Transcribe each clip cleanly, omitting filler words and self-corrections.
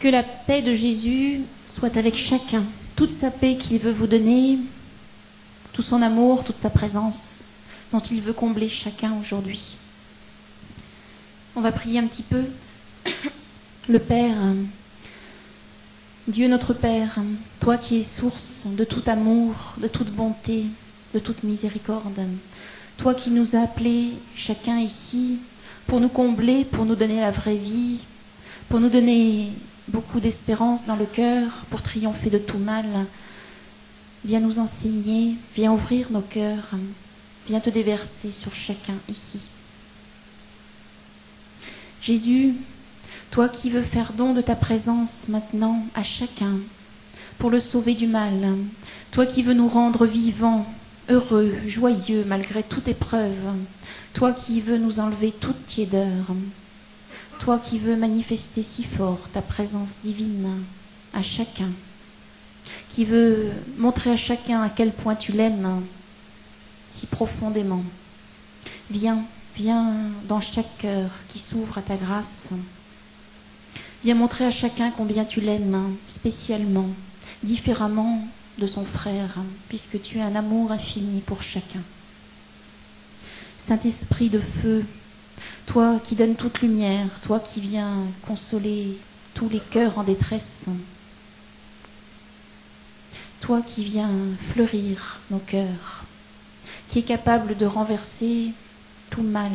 Que la paix de Jésus soit avec chacun, toute sa paix qu'il veut vous donner, tout son amour, toute sa présence, dont il veut combler chacun aujourd'hui. On va prier un petit peu. Le Père, Dieu notre Père, toi qui es source de tout amour, de toute bonté, de toute miséricorde, toi qui nous as appelés chacun ici pour nous combler, pour nous donner la vraie vie, pour nous donner beaucoup d'espérance dans le cœur, pour triompher de tout mal, viens nous enseigner, viens ouvrir nos cœurs, viens te déverser sur chacun ici. Jésus, toi qui veux faire don de ta présence maintenant à chacun pour le sauver du mal, toi qui veux nous rendre vivants, heureux, joyeux malgré toute épreuve, toi qui veux nous enlever toute tiédeur, toi qui veux manifester si fort ta présence divine à chacun, qui veut montrer à chacun à quel point tu l'aimes si profondément. Viens dans chaque cœur qui s'ouvre à ta grâce. Viens montrer à chacun combien tu l'aimes spécialement, différemment de son frère, puisque tu as un amour infini pour chacun. Saint-Esprit de feu, toi qui donnes toute lumière, toi qui viens consoler tous les cœurs en détresse, toi qui viens fleurir nos cœurs, qui est capable de renverser tout mal,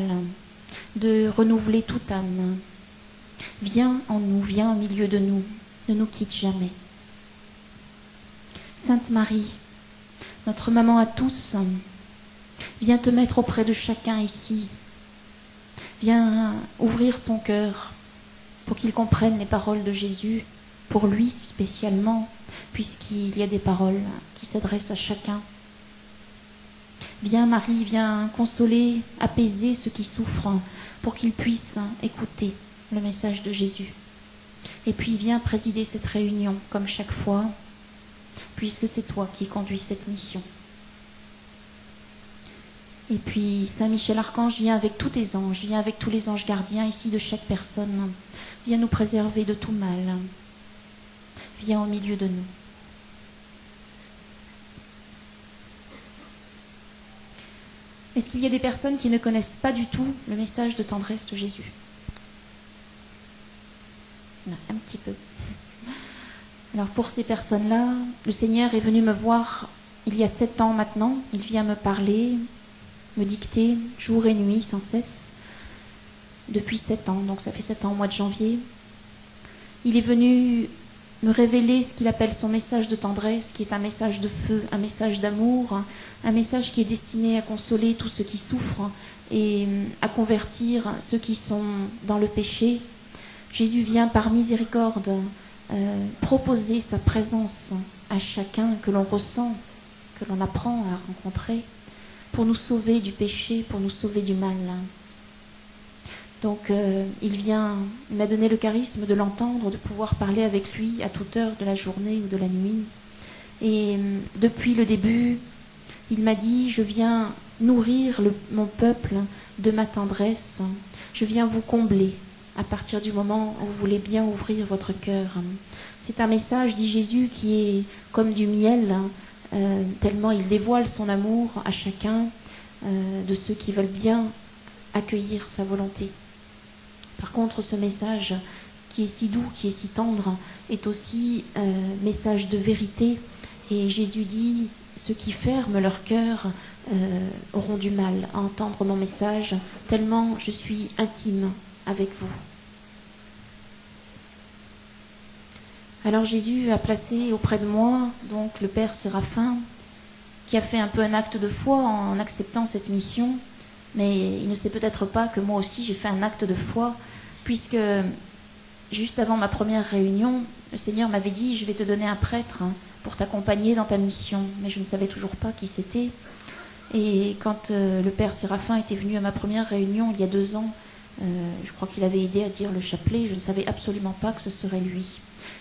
de renouveler toute âme. Viens en nous, viens au milieu de nous, ne nous quitte jamais. Sainte Marie, notre maman à tous, viens te mettre auprès de chacun ici. Viens ouvrir son cœur pour qu'il comprenne les paroles de Jésus, pour lui spécialement, puisqu'il y a des paroles qui s'adressent à chacun. Viens Marie, viens consoler, apaiser ceux qui souffrent, pour qu'ils puissent écouter le message de Jésus. Et puis viens présider cette réunion, comme chaque fois, puisque c'est toi qui conduis cette mission. Et puis Saint Michel Archange, viens avec tous tes anges, viens avec tous les anges gardiens ici de chaque personne, viens nous préserver de tout mal, viens au milieu de nous. Est-ce qu'il y a des personnes qui ne connaissent pas du tout le message de tendresse de Jésus? Non, un petit peu. Alors pour ces personnes-là, le Seigneur est venu me voir il y a 7 ans maintenant. Il vient me parler, me dicter jour et nuit sans cesse, depuis 7 ans. Donc ça fait 7 ans au mois de janvier. Il est venu me révéler ce qu'il appelle son message de tendresse, qui est un message de feu, un message d'amour, un message qui est destiné à consoler tous ceux qui souffrent et à convertir ceux qui sont dans le péché. Jésus vient par miséricorde proposer sa présence à chacun que l'on ressent, que l'on apprend à rencontrer, pour nous sauver du péché, pour nous sauver du mal. Donc il m'a donné le charisme de l'entendre, de pouvoir parler avec lui à toute heure de la journée ou de la nuit. Et depuis le début, il m'a dit, je viens nourrir mon peuple de ma tendresse, je viens vous combler à partir du moment où vous voulez bien ouvrir votre cœur. C'est un message, dit Jésus, qui est comme du miel, tellement il dévoile son amour à chacun de ceux qui veulent bien accueillir sa volonté. Par contre, ce message qui est si doux, qui est si tendre, est aussi message de vérité. Et Jésus dit, ceux qui ferment leur cœur auront du mal à entendre mon message, tellement je suis intime avec vous. Alors Jésus a placé auprès de moi donc le Père Séraphin, qui a fait un peu un acte de foi en acceptant cette mission, mais il ne sait peut-être pas que moi aussi j'ai fait un acte de foi, puisque juste avant ma première réunion, le Seigneur m'avait dit, je vais te donner un prêtre pour t'accompagner dans ta mission, mais je ne savais toujours pas qui c'était. Et quand le Père Séraphin était venu à ma première réunion il y a 2 ans, je crois qu'il avait aidé à dire le chapelet, je ne savais absolument pas que ce serait lui.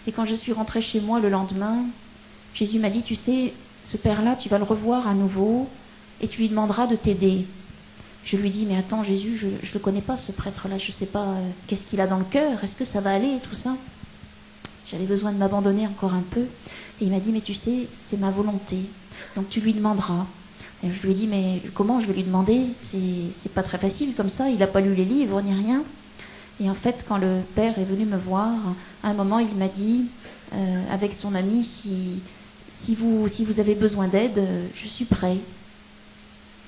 Et quand je suis rentrée chez moi le lendemain, Jésus m'a dit, tu sais, ce père-là, tu vas le revoir à nouveau et tu lui demanderas de t'aider. Je lui dis, mais attends Jésus, je ne le connais pas ce prêtre-là, je ne sais pas qu'est-ce qu'il a dans le cœur, est-ce que ça va aller tout ça? j'avais besoin de m'abandonner encore un peu. Et il m'a dit, mais tu sais, c'est ma volonté. Donc tu lui demanderas. Et je lui ai dit, mais comment je vais lui demander? C'est pas très facile comme ça, il n'a pas lu les livres ni rien. Et en fait, quand le père est venu me voir, à un moment, il m'a dit, avec son ami, si vous avez besoin d'aide, je suis prêt.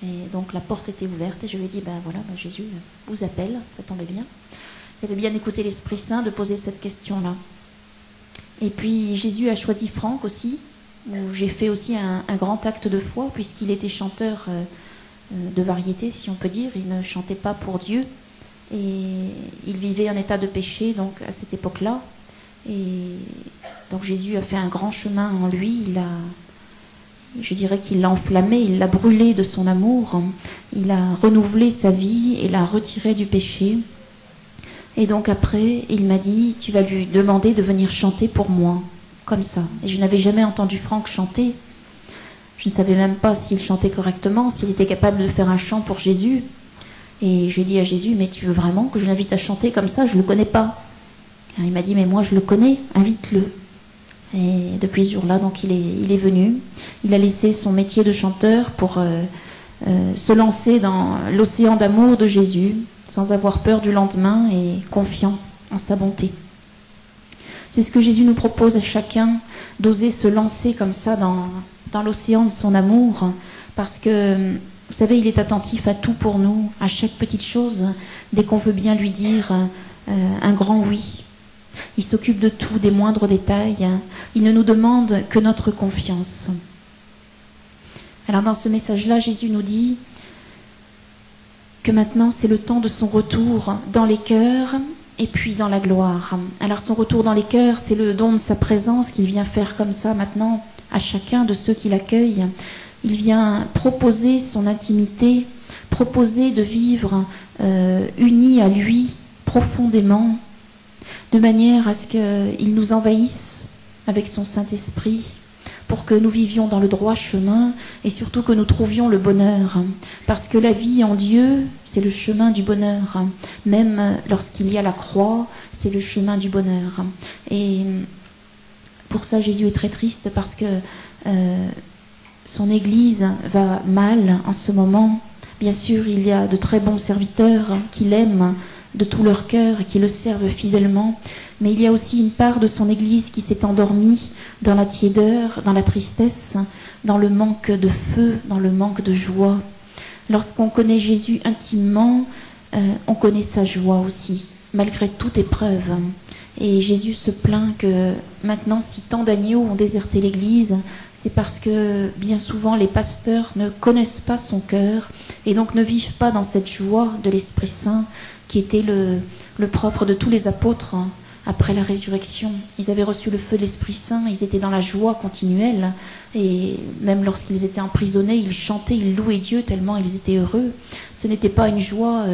Et donc la porte était ouverte et je lui ai dit, ben voilà, Jésus vous appelle, ça tombait bien. Il avait bien écouté l'Esprit Saint de poser cette question-là. Et puis Jésus a choisi Franck aussi, où j'ai fait aussi un grand acte de foi, puisqu'il était chanteur de variété, si on peut dire. Il ne chantait pas pour Dieu, et il vivait en état de péché, donc à cette époque-là. Et donc Jésus a fait un grand chemin en lui. Je dirais qu'il l'a enflammé, il l'a brûlé de son amour. Il a renouvelé sa vie et l'a retiré du péché. Et donc après, il m'a dit, tu vas lui demander de venir chanter pour moi, comme ça. Et je n'avais jamais entendu Franck chanter. Je ne savais même pas s'il chantait correctement, s'il était capable de faire un chant pour Jésus. Et j'ai dit à Jésus, mais tu veux vraiment que je l'invite à chanter comme ça? Je ne le connais pas. Et il m'a dit, mais moi je le connais, invite-le. Et depuis ce jour-là, donc il est venu. Il a laissé son métier de chanteur pour se lancer dans l'océan d'amour de Jésus, sans avoir peur du lendemain et confiant en sa bonté. C'est ce que Jésus nous propose à chacun, d'oser se lancer comme ça dans l'océan de son amour, parce que, vous savez, il est attentif à tout pour nous, à chaque petite chose, dès qu'on veut bien lui dire un grand oui. Il s'occupe de tout, des moindres détails. Il ne nous demande que notre confiance. Alors dans ce message-là, Jésus nous dit que maintenant c'est le temps de son retour dans les cœurs et puis dans la gloire. Alors son retour dans les cœurs, c'est le don de sa présence qu'il vient faire comme ça maintenant à chacun de ceux qui l'accueillent. Il vient proposer son intimité, proposer de vivre unis à lui profondément, de manière à ce qu'il nous envahisse avec son Saint-Esprit, pour que nous vivions dans le droit chemin et surtout que nous trouvions le bonheur. Parce que la vie en Dieu, c'est le chemin du bonheur. Même lorsqu'il y a la croix, c'est le chemin du bonheur. Et pour ça, Jésus est très triste parce que son Église va mal en ce moment. Bien sûr, il y a de très bons serviteurs qui l'aiment de tout leur cœur et qui le servent fidèlement, mais il y a aussi une part de son Église qui s'est endormie dans la tiédeur, dans la tristesse, dans le manque de feu, dans le manque de joie. Lorsqu'on connaît Jésus intimement, on connaît sa joie aussi, malgré toute épreuve. Et Jésus se plaint que maintenant, si tant d'agneaux ont déserté l'Église, c'est parce que bien souvent les pasteurs ne connaissent pas son cœur et donc ne vivent pas dans cette joie de l'Esprit Saint qui était le propre de tous les apôtres après la résurrection. Ils avaient reçu le feu de l'Esprit Saint, ils étaient dans la joie continuelle et même lorsqu'ils étaient emprisonnés, ils chantaient, ils louaient Dieu tellement ils étaient heureux. Ce n'était pas une joie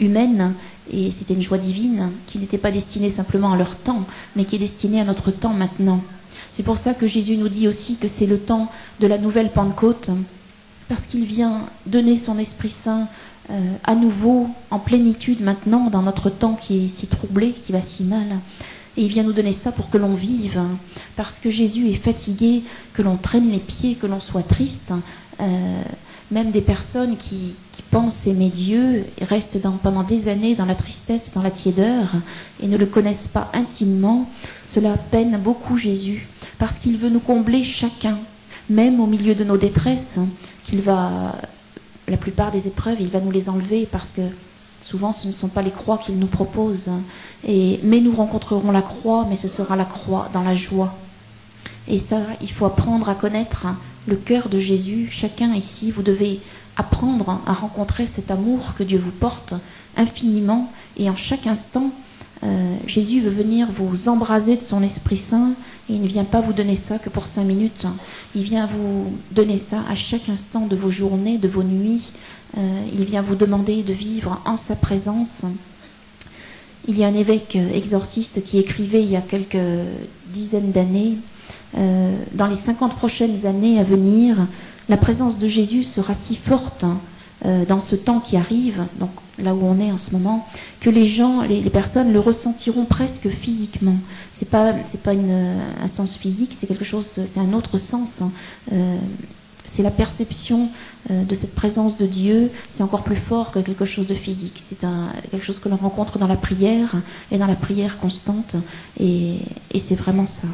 humaine et c'était une joie divine qui n'était pas destinée simplement à leur temps, mais qui est destinée à notre temps maintenant. C'est pour ça que Jésus nous dit aussi que c'est le temps de la nouvelle Pentecôte, parce qu'il vient donner son Esprit Saint à nouveau, en plénitude maintenant, dans notre temps qui est si troublé, qui va si mal. Et il vient nous donner ça pour que l'on vive, parce que Jésus est fatigué, que l'on traîne les pieds, que l'on soit triste. Même des personnes qui pensent aimer Dieu restent pendant des années dans la tristesse, dans la tiédeur, et ne le connaissent pas intimement. Cela peine beaucoup Jésus, parce qu'il veut nous combler chacun, même au milieu de nos détresses, la plupart des épreuves, il va nous les enlever, parce que souvent ce ne sont pas les croix qu'il nous propose. Mais nous rencontrerons la croix, mais ce sera la croix dans la joie. Et ça, il faut apprendre à connaître le cœur de Jésus. Chacun ici, vous devez apprendre à rencontrer cet amour que Dieu vous porte infiniment. Et en chaque instant, Jésus veut venir vous embraser de son Esprit Saint. Et il ne vient pas vous donner ça que pour 5 minutes. Il vient vous donner ça à chaque instant de vos journées, de vos nuits. Il vient vous demander de vivre en sa présence. Il y a un évêque exorciste qui écrivait il y a quelques dizaines d'années, dans les 50 prochaines années à venir, la présence de Jésus sera si forte dans ce temps qui arrive, donc là où on est en ce moment, que les gens, les personnes le ressentiront presque physiquement. C'est pas un sens physique, c'est quelque chose, c'est un autre sens. C'est la perception de cette présence de Dieu, c'est encore plus fort que quelque chose de physique. C'est quelque chose que l'on rencontre dans la prière et dans la prière constante, et c'est vraiment ça.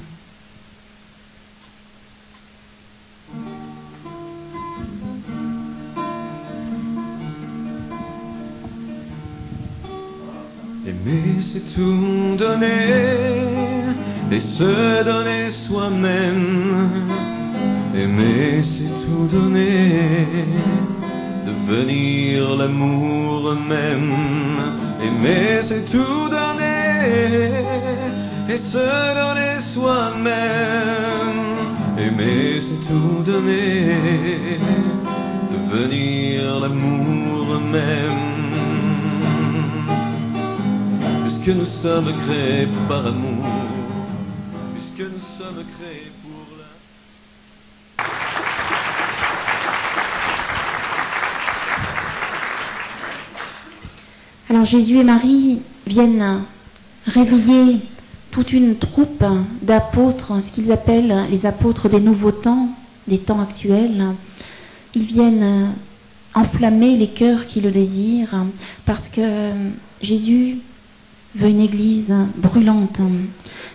Aimer, c'est tout donner et se donner soi-même. Aimer, c'est tout donner, devenir l'amour même. Aimer, c'est tout donner et se donner soi-même. Aimer, c'est tout donner, devenir l'amour même. Puisque nous sommes créés par amour, puisque nous sommes créés pour la... Alors Jésus et Marie viennent réveiller toute une troupe d'apôtres, ce qu'ils appellent les apôtres des nouveaux temps, des temps actuels. Ils viennent enflammer les cœurs qui le désirent, parce que Jésus veut une église brûlante,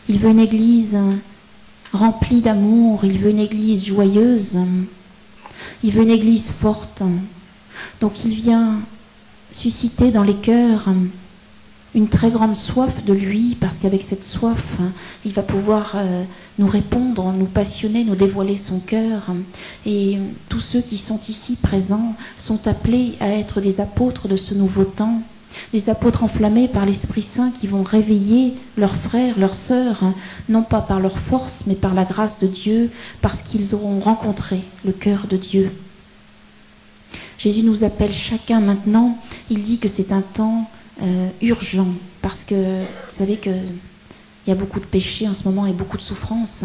il veut une église remplie d'amour, il veut une église joyeuse, il veut une église forte. Donc il vient susciter dans les cœurs une très grande soif de lui, parce qu'avec cette soif, il va pouvoir nous répondre, nous passionner, nous dévoiler son cœur. Et tous ceux qui sont ici présents sont appelés à être des apôtres de ce nouveau temps, des apôtres enflammés par l'Esprit Saint qui vont réveiller leurs frères, leurs sœurs, non pas par leur force, mais par la grâce de Dieu, parce qu'ils auront rencontré le cœur de Dieu. Jésus nous appelle chacun maintenant. Il dit que c'est un temps urgent, parce que vous savez qu'il y a beaucoup de péchés en ce moment et beaucoup de souffrances.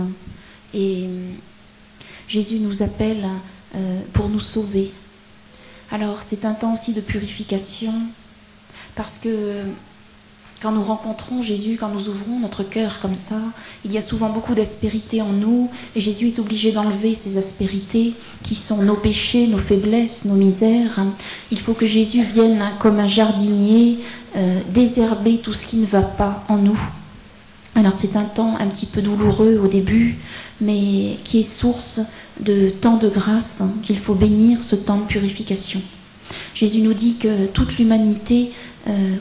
Et Jésus nous appelle pour nous sauver. Alors c'est un temps aussi de purification, parce que quand nous rencontrons Jésus, quand nous ouvrons notre cœur comme ça, il y a souvent beaucoup d'aspérités en nous, et Jésus est obligé d'enlever ces aspérités qui sont nos péchés, nos faiblesses, nos misères. Il faut que Jésus vienne comme un jardinier désherber tout ce qui ne va pas en nous. Alors c'est un temps un petit peu douloureux au début, mais qui est source de temps de grâce, qu'il faut bénir ce temps de purification. Jésus nous dit que toute l'humanité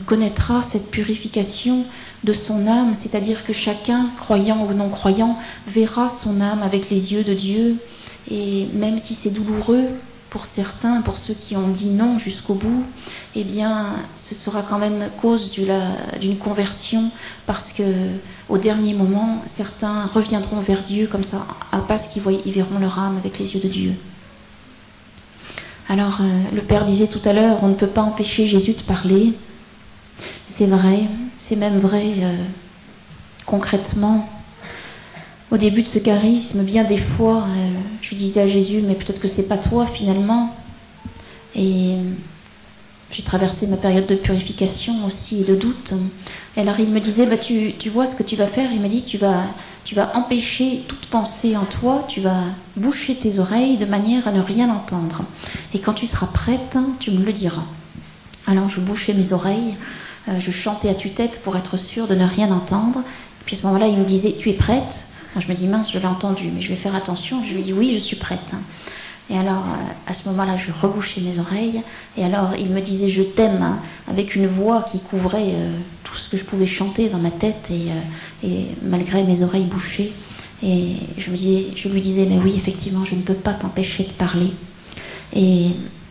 connaîtra cette purification de son âme, c'est-à-dire que chacun, croyant ou non croyant, verra son âme avec les yeux de Dieu. Et même si c'est douloureux pour certains, pour ceux qui ont dit non jusqu'au bout, eh bien, ce sera quand même cause d'une conversion, parce que au dernier moment, certains reviendront vers Dieu comme ça, parce qu'ils verront leur âme avec les yeux de Dieu. Alors, le Père disait tout à l'heure, on ne peut pas empêcher Jésus de parler. C'est vrai, c'est même vrai concrètement. Au début de ce charisme, bien des fois, je disais à Jésus, mais peut-être que c'est pas toi finalement. Et j'ai traversé ma période de purification aussi et de doute. Et alors il me disait, bah, tu vois ce que tu vas faire. Il m'a dit, tu vas empêcher toute pensée en toi, tu vas boucher tes oreilles de manière à ne rien entendre. Et quand tu seras prête, tu me le diras. Alors je bouchais mes oreilles, je chantais à tue-tête pour être sûre de ne rien entendre. Et puis à ce moment-là, il me disait, tu es prête? Alors je me dis, mince, je l'ai entendu, mais je vais faire attention. Je lui dis, oui, je suis prête. Et alors, à ce moment-là, je rebouchais mes oreilles. Et alors, il me disait, je t'aime, avec une voix qui couvrait tout ce que je pouvais chanter dans ma tête, et malgré mes oreilles bouchées. Et je lui disais, mais oui, effectivement, je ne peux pas t'empêcher de parler. Et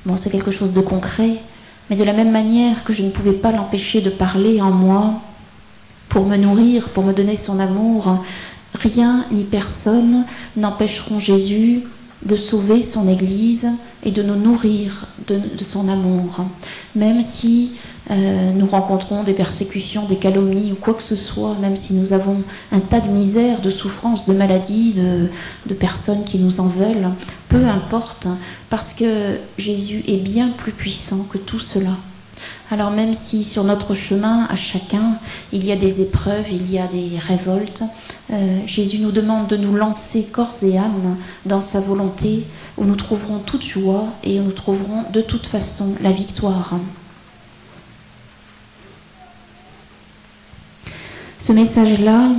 bon, c'est quelque chose de concret, mais de la même manière que je ne pouvais pas l'empêcher de parler en moi, pour me nourrir, pour me donner son amour, rien ni personne n'empêcheront Jésus de sauver son Église et de nous nourrir de son amour. Même si nous rencontrons des persécutions, des calomnies ou quoi que ce soit, même si nous avons un tas de misères, de souffrances, de maladies, de personnes qui nous en veulent, peu importe, parce que Jésus est bien plus puissant que tout cela. Alors même si sur notre chemin, à chacun, il y a des épreuves, il y a des révoltes, Jésus nous demande de nous lancer corps et âme dans sa volonté, où nous trouverons toute joie et où nous trouverons de toute façon la victoire. Ce message-là,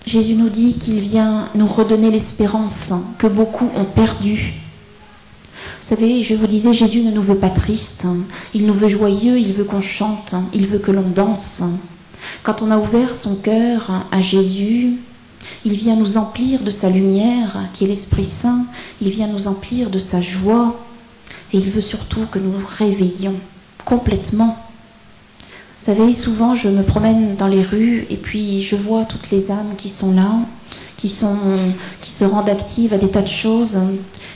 Jésus nous dit qu'il vient nous redonner l'espérance que beaucoup ont perdue. Vous savez, je vous disais, Jésus ne nous veut pas tristes, il nous veut joyeux, il veut qu'on chante, il veut que l'on danse. Quand on a ouvert son cœur à Jésus, il vient nous emplir de sa lumière, qui est l'Esprit Saint, il vient nous emplir de sa joie, et il veut surtout que nous nous réveillions complètement. Vous savez, souvent je me promène dans les rues et puis je vois toutes les âmes qui sont là, qui se rendent actives à des tas de choses.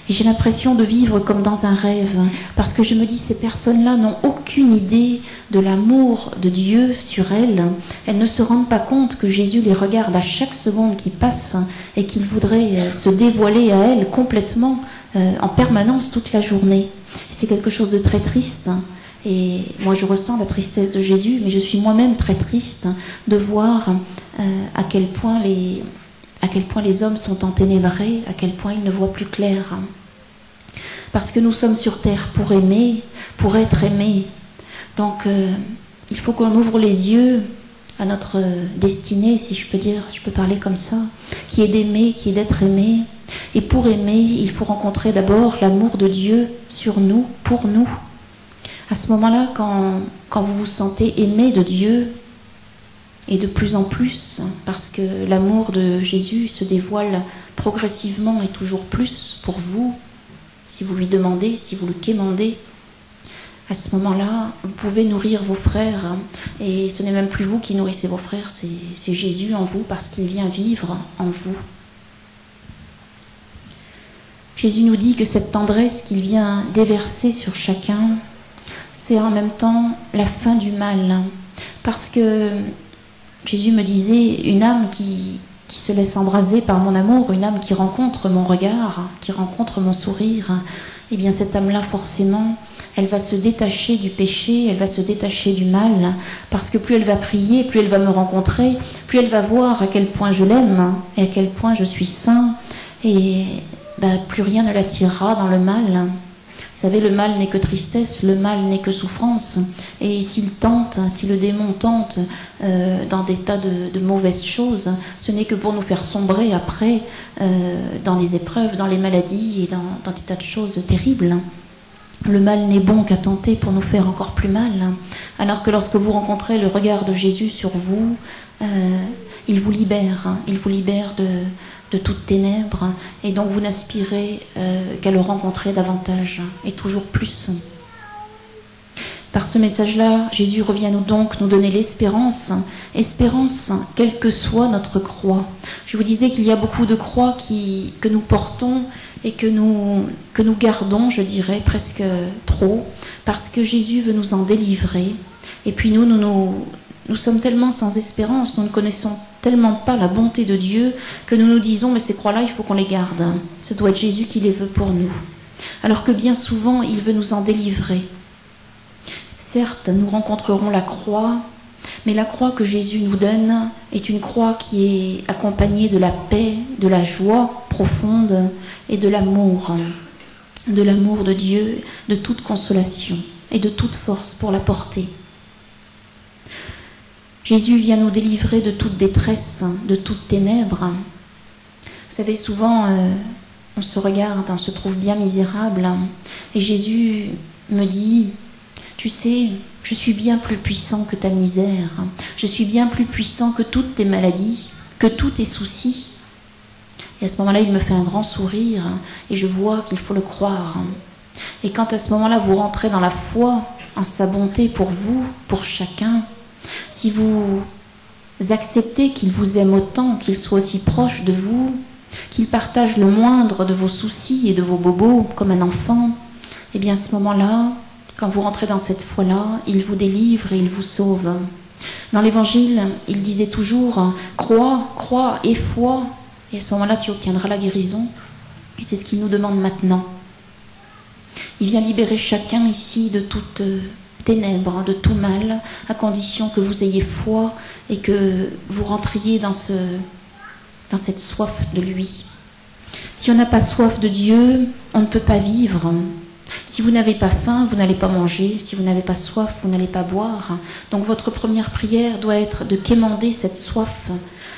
Et j'ai l'impression de vivre comme dans un rêve, parce que je me dis, ces personnes-là n'ont aucune idée de l'amour de Dieu sur elles. Elles ne se rendent pas compte que Jésus les regarde à chaque seconde qui passe et qu'il voudrait se dévoiler à elles complètement, en permanence, toute la journée. C'est quelque chose de très triste. Et moi, je ressens la tristesse de Jésus, mais je suis moi-même très triste de voir à quel point les hommes sont enténébrés, à quel point ils ne voient plus clair. Parce que nous sommes sur terre pour aimer, pour être aimés. Donc, il faut qu'on ouvre les yeux à notre destinée, si je peux dire, je peux parler comme ça, qui est d'aimer, qui est d'être aimé. Et pour aimer, il faut rencontrer d'abord l'amour de Dieu sur nous, pour nous. À ce moment-là, quand vous vous sentez aimé de Dieu, et de plus en plus, parce que l'amour de Jésus se dévoile progressivement et toujours plus pour vous, si vous lui demandez, si vous le quémandez, à ce moment-là, vous pouvez nourrir vos frères, et ce n'est même plus vous qui nourrissez vos frères, c'est Jésus en vous, parce qu'il vient vivre en vous. Jésus nous dit que cette tendresse qu'il vient déverser sur chacun, c'est en même temps la fin du mal, parce que Jésus me disait, une âme qui se laisse embraser par mon amour, une âme qui rencontre mon regard, qui rencontre mon sourire, eh bien cette âme-là, forcément, elle va se détacher du péché, elle va se détacher du mal, parce que plus elle va prier, plus elle va me rencontrer, plus elle va voir à quel point je l'aime, et à quel point je suis saint, et plus rien ne l'attirera dans le mal. Vous savez, le mal n'est que tristesse, le mal n'est que souffrance. Et s'il tente, si le démon tente dans des tas de mauvaises choses, ce n'est que pour nous faire sombrer après dans les épreuves, dans les maladies et dans des tas de choses terribles. Le mal n'est bon qu'à tenter pour nous faire encore plus mal. Alors que lorsque vous rencontrez le regard de Jésus sur vous, il vous libère de toutes ténèbres, et donc vous n'aspirez qu'à le rencontrer davantage, et toujours plus. Par ce message-là, Jésus revient donc nous donner l'espérance, espérance quelle que soit notre croix. Je vous disais qu'il y a beaucoup de croix que nous portons et que nous gardons, je dirais, presque trop, parce que Jésus veut nous en délivrer. Et puis nous sommes tellement sans espérance, nous ne connaissons tellement pas la bonté de Dieu que nous nous disons, mais ces croix-là, il faut qu'on les garde. Ce doit être Jésus qui les veut pour nous. Alors que bien souvent, il veut nous en délivrer. Certes, nous rencontrerons la croix, mais la croix que Jésus nous donne est une croix qui est accompagnée de la paix, de la joie profonde et de l'amour de Dieu, de toute consolation et de toute force pour la porter. Jésus vient nous délivrer de toute détresse, de toute ténèbres. Vous savez, souvent, on se regarde, on se trouve bien misérable, et Jésus me dit, tu sais, je suis bien plus puissant que ta misère, je suis bien plus puissant que toutes tes maladies, que tous tes soucis. Et à ce moment-là, il me fait un grand sourire, et je vois qu'il faut le croire. Et quand à ce moment-là, vous rentrez dans la foi, en sa bonté pour vous, pour chacun, si vous acceptez qu'il vous aime autant, qu'il soit aussi proche de vous, qu'il partage le moindre de vos soucis et de vos bobos comme un enfant, eh bien à ce moment-là, quand vous rentrez dans cette foi-là, il vous délivre et il vous sauve. Dans l'Évangile, il disait toujours « crois, crois et foi », et à ce moment-là, tu obtiendras la guérison. Et c'est ce qu'il nous demande maintenant. Il vient libérer chacun ici de toute ténèbres, de tout mal, à condition que vous ayez foi et que vous rentriez dans cette soif de lui. Si on n'a pas soif de Dieu, on ne peut pas vivre. Si vous n'avez pas faim, vous n'allez pas manger. Si vous n'avez pas soif, vous n'allez pas boire. Donc votre première prière doit être de quémander cette soif.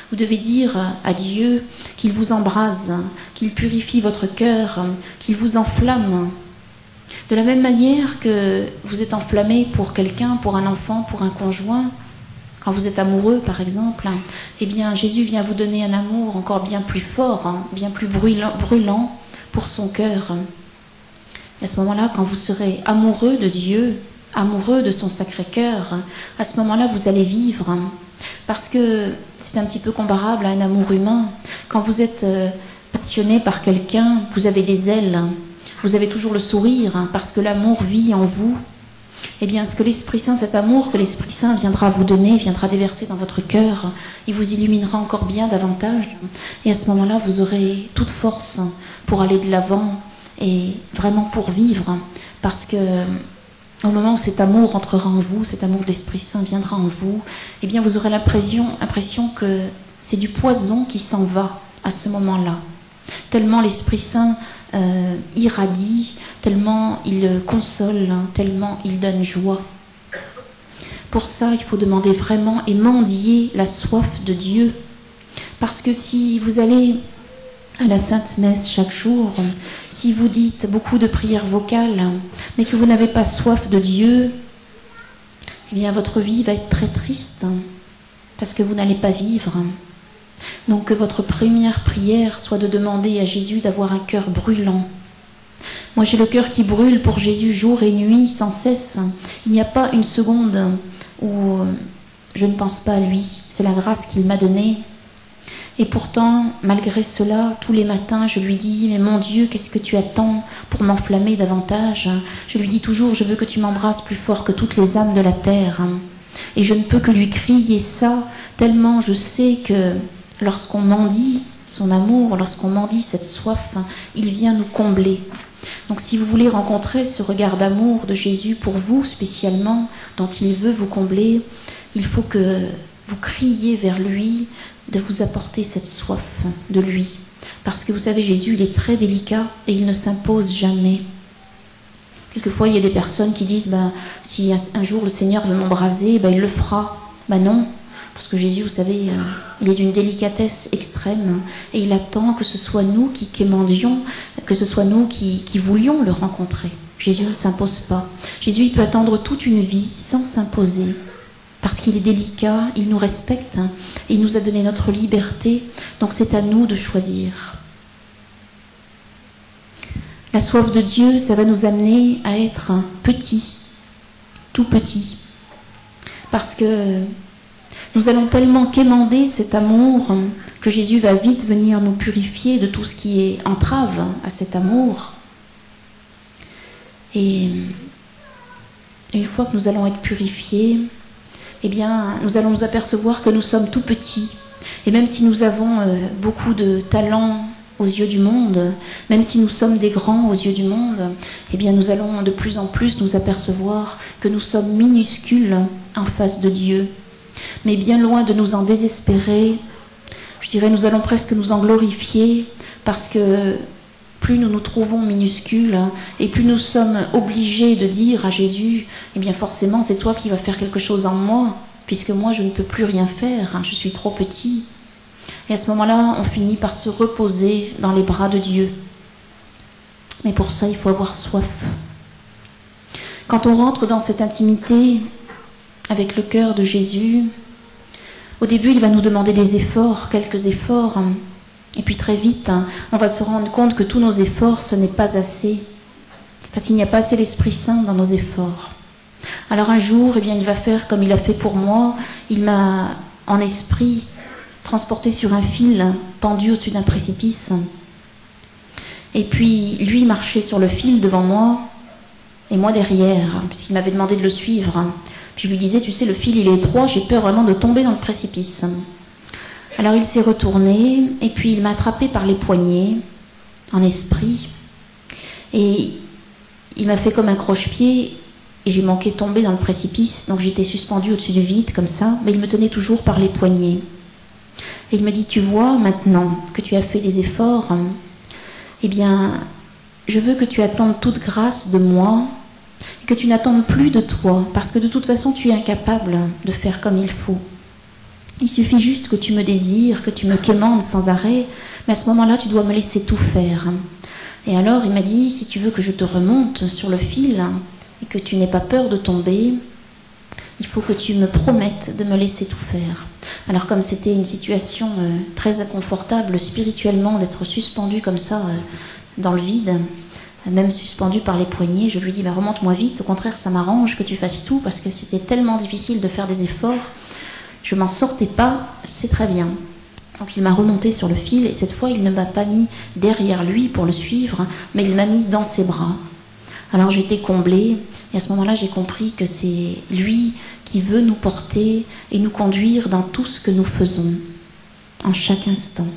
Vous devez dire à Dieu qu'il vous embrase, qu'il purifie votre cœur, qu'il vous enflamme. De la même manière que vous êtes enflammé pour quelqu'un, pour un enfant, pour un conjoint, quand vous êtes amoureux par exemple, eh bien Jésus vient vous donner un amour encore bien plus fort, bien plus brûlant pour son cœur. Et à ce moment-là, quand vous serez amoureux de Dieu, amoureux de son Sacré-Cœur, à ce moment-là, vous allez vivre. Parce que c'est un petit peu comparable à un amour humain. Quand vous êtes passionné par quelqu'un, vous avez des ailes, vous avez toujours le sourire, parce que l'amour vit en vous. Eh bien, ce que l'Esprit Saint, cet amour que l'Esprit Saint viendra vous donner, viendra déverser dans votre cœur, il vous illuminera encore bien davantage. Et à ce moment-là, vous aurez toute force pour aller de l'avant et vraiment pour vivre. Parce que au moment où cet amour entrera en vous, cet amour de l'Esprit Saint viendra en vous, eh bien, vous aurez l'impression que c'est du poison qui s'en va à ce moment-là. Tellement l'Esprit Saint irradie, tellement il console, tellement il donne joie. Pour ça, il faut demander vraiment et mendier la soif de Dieu. Parce que si vous allez à la Sainte Messe chaque jour, si vous dites beaucoup de prières vocales, mais que vous n'avez pas soif de Dieu, eh bien votre vie va être très triste, parce que vous n'allez pas vivre. Donc que votre première prière soit de demander à Jésus d'avoir un cœur brûlant. Moi j'ai le cœur qui brûle pour Jésus jour et nuit sans cesse. Il n'y a pas une seconde où je ne pense pas à lui. C'est la grâce qu'il m'a donnée. Et pourtant, malgré cela, tous les matins, je lui dis « Mais mon Dieu, qu'est-ce que tu attends pour m'enflammer davantage ?» Je lui dis toujours « Je veux que tu m'embrasses plus fort que toutes les âmes de la terre. » Et je ne peux que lui crier ça, tellement je sais que lorsqu'on mendie son amour, lorsqu'on mendie cette soif, il vient nous combler. Donc si vous voulez rencontrer ce regard d'amour de Jésus pour vous spécialement, dont il veut vous combler, il faut que vous criez vers lui de vous apporter cette soif de lui. Parce que vous savez, Jésus, il est très délicat et il ne s'impose jamais. Quelquefois, il y a des personnes qui disent si un jour le Seigneur veut m'embraser, il le fera. Non, parce que Jésus, vous savez, il est d'une délicatesse extrême et il attend que ce soit nous qui quémandions, que ce soit nous qui voulions le rencontrer. Jésus ne s'impose pas. Jésus, il peut attendre toute une vie sans s'imposer. Parce qu'il est délicat, il nous respecte, il nous a donné notre liberté, donc c'est à nous de choisir. La soif de Dieu, ça va nous amener à être petits, tout petits. Parce que nous allons tellement quémander cet amour que Jésus va vite venir nous purifier de tout ce qui est entrave à cet amour. Et une fois que nous allons être purifiés, eh bien, nous allons nous apercevoir que nous sommes tout petits. Et même si nous avons beaucoup de talent aux yeux du monde, même si nous sommes des grands aux yeux du monde, eh bien, nous allons de plus en plus nous apercevoir que nous sommes minuscules en face de Dieu. Mais bien loin de nous en désespérer, je dirais, nous allons presque nous en glorifier, parce que plus nous nous trouvons minuscules et plus nous sommes obligés de dire à Jésus, eh bien forcément c'est toi qui vas faire quelque chose en moi, puisque moi je ne peux plus rien faire, je suis trop petit. Et à ce moment-là, on finit par se reposer dans les bras de Dieu. Mais pour ça, il faut avoir soif. Quand on rentre dans cette intimité avec le cœur de Jésus, au début il va nous demander des efforts, quelques efforts. Et puis très vite, on va se rendre compte que tous nos efforts, ce n'est pas assez. Parce qu'il n'y a pas assez l'Esprit Saint dans nos efforts. Alors un jour, eh bien, il va faire comme il a fait pour moi. Il m'a, en esprit, transportée sur un fil pendu au-dessus d'un précipice. Et puis lui marchait sur le fil devant moi et moi derrière, puisqu'il m'avait demandé de le suivre. Puis je lui disais, tu sais, le fil il est étroit, j'ai peur vraiment de tomber dans le précipice. Alors il s'est retourné et puis il m'a attrapé par les poignets en esprit et il m'a fait comme un croche-pied et j'ai manqué de tomber dans le précipice, donc j'étais suspendue au-dessus du vide comme ça, mais il me tenait toujours par les poignets. Et il me dit, tu vois, maintenant que tu as fait des efforts, eh bien, je veux que tu attendes toute grâce de moi, et que tu n'attendes plus de toi, parce que de toute façon, tu es incapable de faire comme il faut. Il suffit juste que tu me désires, que tu me quémandes sans arrêt, mais à ce moment-là, tu dois me laisser tout faire. Et alors, il m'a dit, si tu veux que je te remonte sur le fil, et que tu n'aies pas peur de tomber, il faut que tu me promettes de me laisser tout faire. Alors comme c'était une situation très inconfortable spirituellement d'être suspendu comme ça dans le vide, même suspendu par les poignets, je lui dis remonte-moi vite, au contraire ça m'arrange que tu fasses tout parce que c'était tellement difficile de faire des efforts, je m'en sortais pas, c'est très bien. Donc il m'a remonté sur le fil et cette fois il ne m'a pas mis derrière lui pour le suivre, mais il m'a mis dans ses bras. Alors j'étais comblée et à ce moment-là j'ai compris que c'est lui qui veut nous porter et nous conduire dans tout ce que nous faisons, en chaque instant.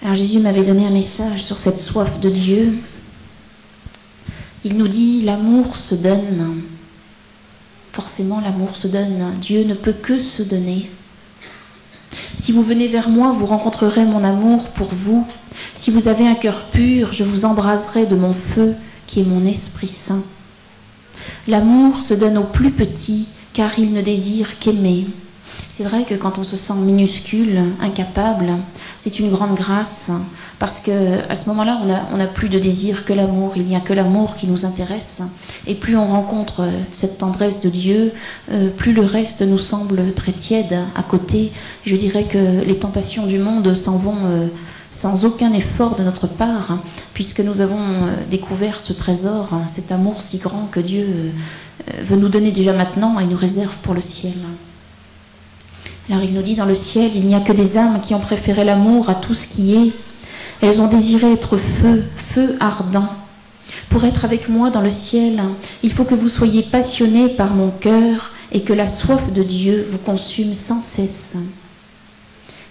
Alors Jésus m'avait donné un message sur cette soif de Dieu. Il nous dit, l'amour se donne. Forcément, l'amour se donne. Dieu ne peut que se donner. Si vous venez vers moi, vous rencontrerez mon amour pour vous. Si vous avez un cœur pur, je vous embraserai de mon feu, qui est mon Esprit Saint. L'amour se donne aux plus petits, car il ne désire qu'aimer. C'est vrai que quand on se sent minuscule, incapable, c'est une grande grâce, parce qu'à ce moment-là, on n'a plus de désir que l'amour. Il n'y a que l'amour qui nous intéresse. Et plus on rencontre cette tendresse de Dieu, plus le reste nous semble très tiède à côté. Je dirais que les tentations du monde s'en vont sans aucun effort de notre part, puisque nous avons découvert ce trésor, cet amour si grand que Dieu veut nous donner déjà maintenant et nous réserve pour le ciel. Alors il nous dit, dans le ciel, il n'y a que des âmes qui ont préféré l'amour à tout ce qui est. Elles ont désiré être feu, feu ardent. Pour être avec moi dans le ciel, il faut que vous soyez passionnés par mon cœur et que la soif de Dieu vous consume sans cesse.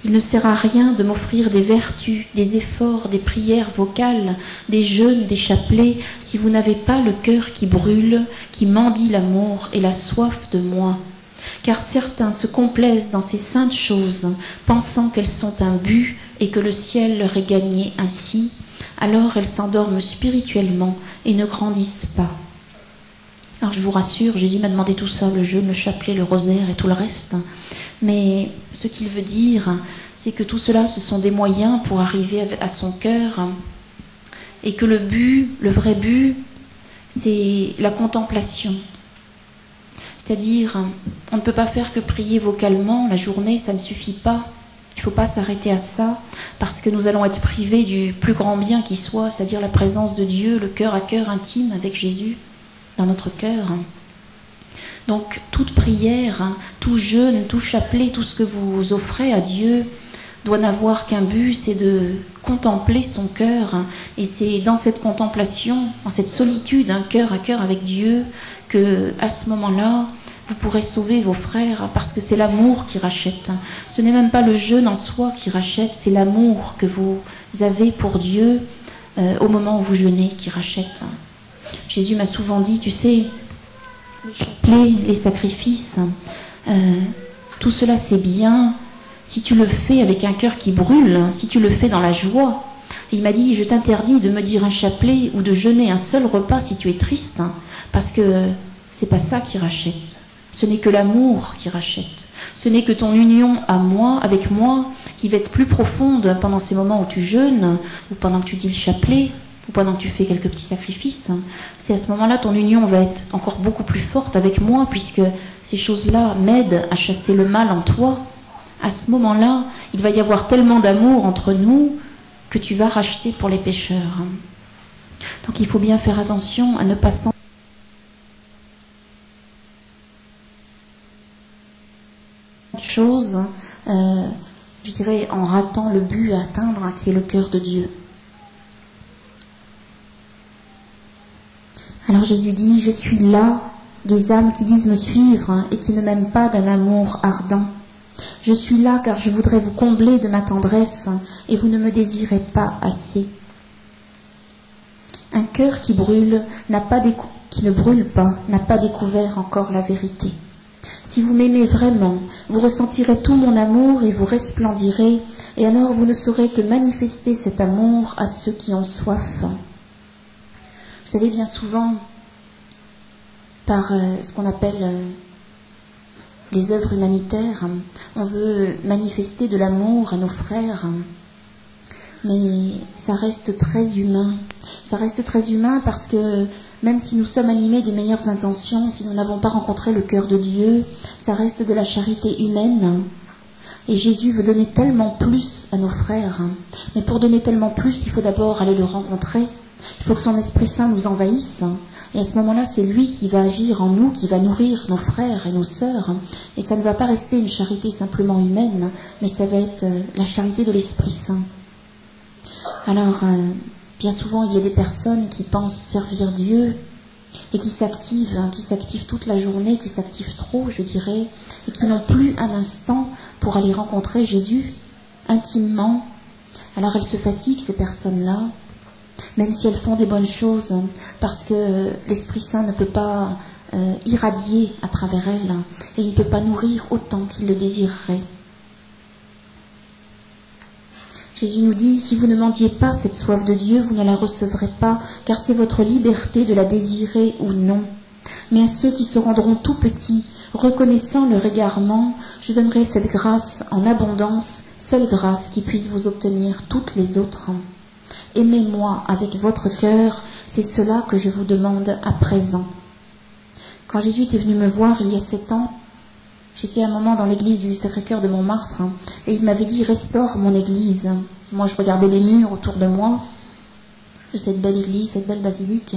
Il ne sert à rien de m'offrir des vertus, des efforts, des prières vocales, des jeûnes, des chapelets, si vous n'avez pas le cœur qui brûle, qui mendie l'amour et la soif de moi. Car certains se complaisent dans ces saintes choses, pensant qu'elles sont un but et que le ciel leur est gagné ainsi, alors elles s'endorment spirituellement et ne grandissent pas. Alors je vous rassure, Jésus m'a demandé tout ça, le jeûne, le chapelet, le rosaire et tout le reste. Mais ce qu'il veut dire, c'est que tout cela, ce sont des moyens pour arriver à son cœur et que le but, le vrai but, c'est la contemplation. C'est-à-dire, on ne peut pas faire que prier vocalement la journée, ça ne suffit pas. Il ne faut pas s'arrêter à ça, parce que nous allons être privés du plus grand bien qui soit, c'est-à-dire la présence de Dieu, le cœur à cœur intime avec Jésus dans notre cœur. Donc, toute prière, tout jeûne, tout chapelet, tout ce que vous offrez à Dieu doit n'avoir qu'un but, c'est de contempler son cœur. Et c'est dans cette contemplation, dans cette solitude, un cœur à cœur avec Dieu, que à ce moment-là, vous pourrez sauver vos frères, parce que c'est l'amour qui rachète. Ce n'est même pas le jeûne en soi qui rachète, c'est l'amour que vous avez pour Dieu au moment où vous jeûnez qui rachète. Jésus m'a souvent dit, tu sais, le chapelet, les sacrifices, tout cela c'est bien si tu le fais avec un cœur qui brûle, si tu le fais dans la joie. Et il m'a dit, je t'interdis de me dire un chapelet ou de jeûner un seul repas si tu es triste, parce que c'est pas ça qui rachète. Ce n'est que l'amour qui rachète. Ce n'est que ton union à moi, avec moi, qui va être plus profonde pendant ces moments où tu jeûnes, ou pendant que tu dis le chapelet, ou pendant que tu fais quelques petits sacrifices. C'est à ce moment-là, ton union va être encore beaucoup plus forte avec moi, puisque ces choses-là m'aident à chasser le mal en toi. À ce moment-là, il va y avoir tellement d'amour entre nous que tu vas racheter pour les pécheurs. Donc il faut bien faire attention à ne pas chose, je dirais, en ratant le but à atteindre, qui est le cœur de Dieu. Alors Jésus dit, je suis là, des âmes qui disent me suivre et qui ne m'aiment pas d'un amour ardent. Je suis là car je voudrais vous combler de ma tendresse et vous ne me désirez pas assez. Un cœur qui brûle, qui ne brûle pas, n'a pas découvert encore la vérité. Si vous m'aimez vraiment, vous ressentirez tout mon amour et vous resplendirez, et alors vous ne saurez que manifester cet amour à ceux qui ont soif. Vous savez, bien souvent, par ce qu'on appelle les œuvres humanitaires, on veut manifester de l'amour à nos frères, mais ça reste très humain. Ça reste très humain parce que même si nous sommes animés des meilleures intentions, si nous n'avons pas rencontré le cœur de Dieu, ça reste de la charité humaine. Et Jésus veut donner tellement plus à nos frères. Mais pour donner tellement plus, il faut d'abord aller le rencontrer. Il faut que son Esprit Saint nous envahisse. Et à ce moment-là, c'est lui qui va agir en nous, qui va nourrir nos frères et nos sœurs. Et ça ne va pas rester une charité simplement humaine, mais ça va être la charité de l'Esprit Saint. Alors, bien souvent, il y a des personnes qui pensent servir Dieu et qui s'activent toute la journée, qui s'activent trop, je dirais, et qui n'ont plus un instant pour aller rencontrer Jésus intimement. Alors elles se fatiguent, ces personnes-là, même si elles font des bonnes choses, parce que l'Esprit Saint ne peut pas irradier à travers elles, et il ne peut pas nourrir autant qu'il le désirerait. Jésus nous dit, si vous ne mendiez pas cette soif de Dieu, vous ne la recevrez pas, car c'est votre liberté de la désirer ou non. Mais à ceux qui se rendront tout petits, reconnaissant leur égarement, je donnerai cette grâce en abondance, seule grâce qui puisse vous obtenir toutes les autres. Aimez-moi avec votre cœur, c'est cela que je vous demande à présent. Quand Jésus était venu me voir il y a 7 ans, j'étais à un moment dans l'église du Sacré-Cœur de Montmartre et il m'avait dit « Restaure mon église ». Moi, je regardais les murs autour de moi, de cette belle église, cette belle basilique.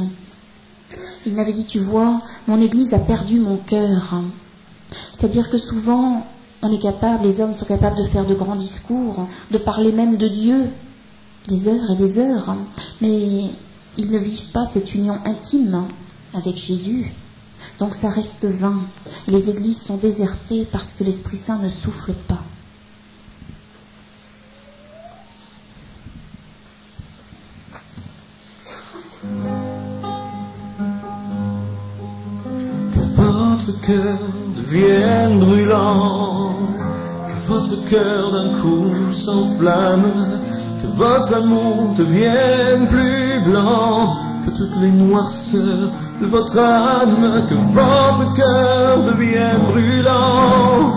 Il m'avait dit « Tu vois, mon église a perdu mon cœur ». C'est-à-dire que souvent, on est capable, les hommes sont capables de faire de grands discours, de parler même de Dieu, des heures et des heures, mais ils ne vivent pas cette union intime avec Jésus. Donc ça reste vain. Et les églises sont désertées parce que l'Esprit Saint ne souffle pas. Que votre cœur devienne brûlant, que votre cœur d'un coup s'enflamme, que votre amour devienne plus blanc que toutes les noirceurs de votre âme, que votre cœur devienne brûlant,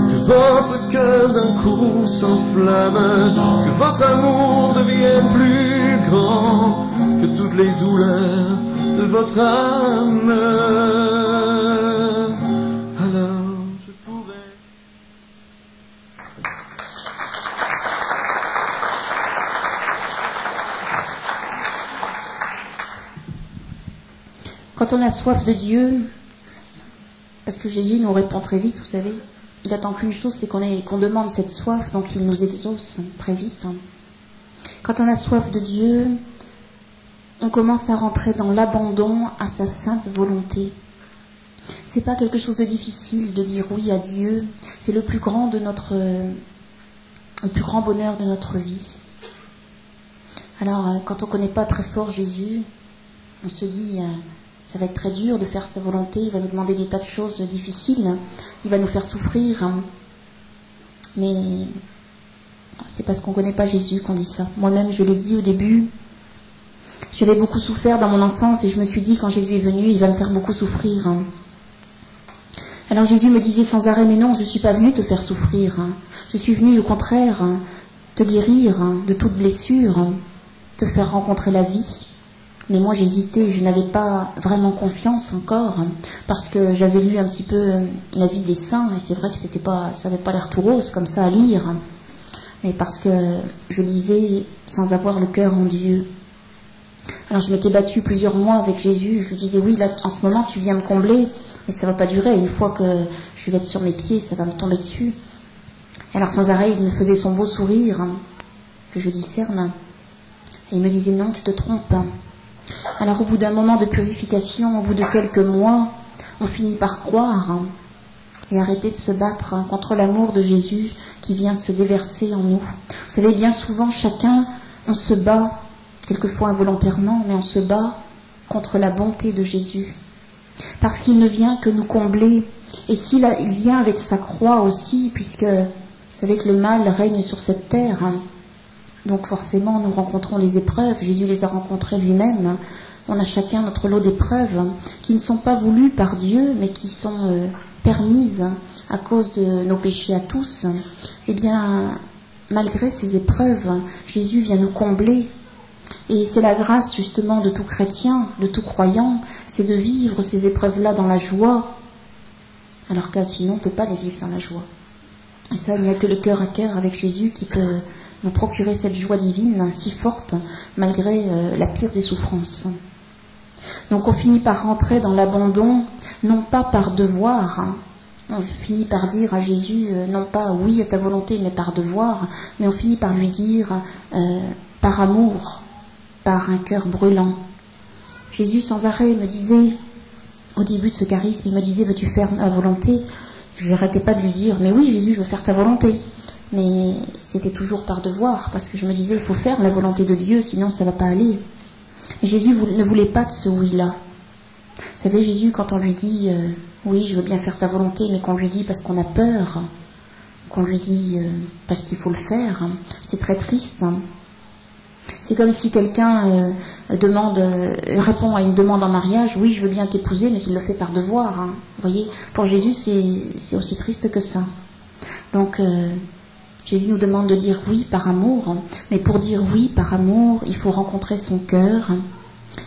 que votre cœur d'un coup s'enflamme, que votre amour devienne plus grand que toutes les douleurs de votre âme. Alors je pourrais... Quand on a soif de Dieu, parce que Jésus nous répond très vite, vous savez, il attend qu'une chose, c'est qu'on demande cette soif, donc il nous exauce très vite. Quand on a soif de Dieu, on commence à rentrer dans l'abandon à sa sainte volonté. C'est pas quelque chose de difficile de dire oui à Dieu, c'est le plus grand bonheur de notre vie. Alors, quand on ne connaît pas très fort Jésus, on se dit... ça va être très dur de faire sa volonté, il va nous demander des tas de choses difficiles, il va nous faire souffrir. Mais c'est parce qu'on ne connaît pas Jésus qu'on dit ça. Moi-même, je l'ai dit au début, j'avais beaucoup souffert dans mon enfance et je me suis dit, quand Jésus est venu, il va me faire beaucoup souffrir. Alors Jésus me disait sans arrêt, mais non, je ne suis pas venu te faire souffrir. Je suis venu au contraire te guérir de toute blessure, te faire rencontrer la vie. Mais moi j'hésitais, je n'avais pas vraiment confiance encore, parce que j'avais lu un petit peu la vie des saints, et c'est vrai que ça n'avait pas l'air tout rose comme ça à lire, mais parce que je lisais sans avoir le cœur en Dieu. Alors je m'étais battue plusieurs mois avec Jésus, je lui disais oui, là en ce moment tu viens me combler, mais ça ne va pas durer, une fois que je vais être sur mes pieds, ça va me tomber dessus. Alors sans arrêt, il me faisait son beau sourire, que je discerne, et il me disait non, tu te trompes. Alors au bout d'un moment de purification, au bout de quelques mois, on finit par croire et arrêter de se battre contre l'amour de Jésus qui vient se déverser en nous. Vous savez, bien souvent, chacun, on se bat, quelquefois involontairement, mais on se bat contre la bonté de Jésus. Parce qu'il ne vient que nous combler. Et il vient avec sa croix aussi, puisque vous savez que le mal règne sur cette terre. Donc forcément, nous rencontrons les épreuves. Jésus les a rencontrées lui-même. On a chacun notre lot d'épreuves qui ne sont pas voulues par Dieu, mais qui sont permises à cause de nos péchés à tous. Eh bien, malgré ces épreuves, Jésus vient nous combler. Et c'est la grâce justement de tout chrétien, de tout croyant, c'est de vivre ces épreuves-là dans la joie, alors que sinon on ne peut pas les vivre dans la joie. Et ça, il n'y a que le cœur à cœur avec Jésus qui peut vous procurer cette joie divine si forte, malgré la pire des souffrances. Donc on finit par rentrer dans l'abandon, non pas par devoir, on finit par dire à Jésus, non pas oui à ta volonté, mais par devoir, mais on finit par lui dire par amour, par un cœur brûlant. Jésus sans arrêt me disait, au début de ce charisme, il me disait, veux-tu faire ma volonté? Je n'arrêtais pas de lui dire, mais oui Jésus, je veux faire ta volonté. Mais c'était toujours par devoir, parce que je me disais, il faut faire la volonté de Dieu, sinon ça ne va pas aller. Mais Jésus ne voulait pas de ce oui-là. Vous savez, Jésus, quand on lui dit, oui, je veux bien faire ta volonté, mais qu'on lui dit parce qu'on a peur, qu'on lui dit parce qu'il faut le faire, c'est très triste. C'est comme si quelqu'un répond à une demande en mariage, oui, je veux bien t'épouser, mais qu'il le fait par devoir. Vous voyez, pour Jésus, c'est aussi triste que ça. Donc, Jésus nous demande de dire oui par amour, mais pour dire oui par amour, il faut rencontrer son cœur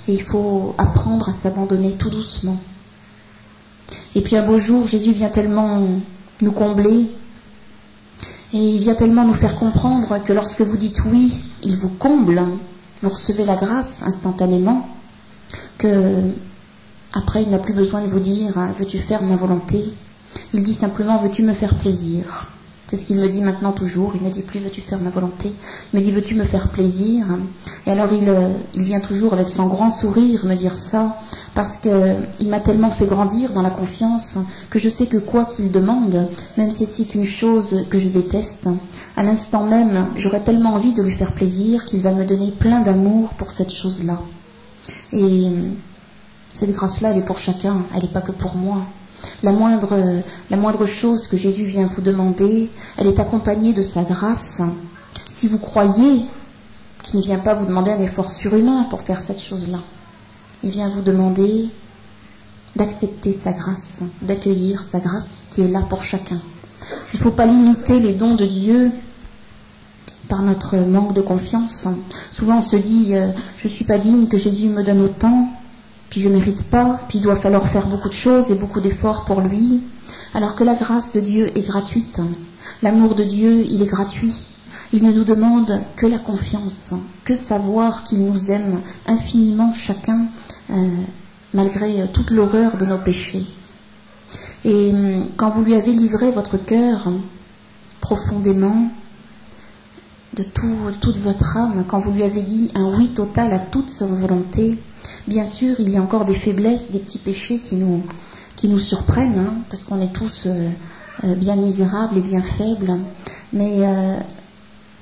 et il faut apprendre à s'abandonner tout doucement. Et puis un beau jour, Jésus vient tellement nous combler et il vient tellement nous faire comprendre que lorsque vous dites oui, il vous comble, vous recevez la grâce instantanément, que après il n'a plus besoin de vous dire « veux-tu faire ma volonté ?» Il dit simplement « veux-tu me faire plaisir ?» C'est ce qu'il me dit maintenant toujours. Il ne me dit plus « veux-tu faire ma volonté ?» Il me dit « veux-tu me faire plaisir ?» Et alors il vient toujours avec son grand sourire me dire ça, parce qu'il m'a tellement fait grandir dans la confiance que je sais que quoi qu'il demande, même si c'est une chose que je déteste, à l'instant même, j'aurai tellement envie de lui faire plaisir qu'il va me donner plein d'amour pour cette chose-là. Et cette grâce-là, elle est pour chacun, elle n'est pas que pour moi. La moindre chose que Jésus vient vous demander, elle est accompagnée de sa grâce. Si vous croyez qu'il ne vient pas vous demander un effort surhumain pour faire cette chose-là, il vient vous demander d'accepter sa grâce, d'accueillir sa grâce qui est là pour chacun. Il ne faut pas limiter les dons de Dieu par notre manque de confiance. Souvent on se dit je ne suis pas digne que Jésus me donne autant, puis je ne mérite pas, puis il doit falloir faire beaucoup de choses et beaucoup d'efforts pour lui, alors que la grâce de Dieu est gratuite. L'amour de Dieu, il est gratuit. Il ne nous demande que la confiance, que savoir qu'il nous aime infiniment chacun, malgré toute l'horreur de nos péchés. Et quand vous lui avez livré votre cœur profondément, de toute votre âme, quand vous lui avez dit un oui total à toute sa volonté, bien sûr, il y a encore des faiblesses, des petits péchés qui nous surprennent, parce qu'on est tous bien misérables et bien faibles, mais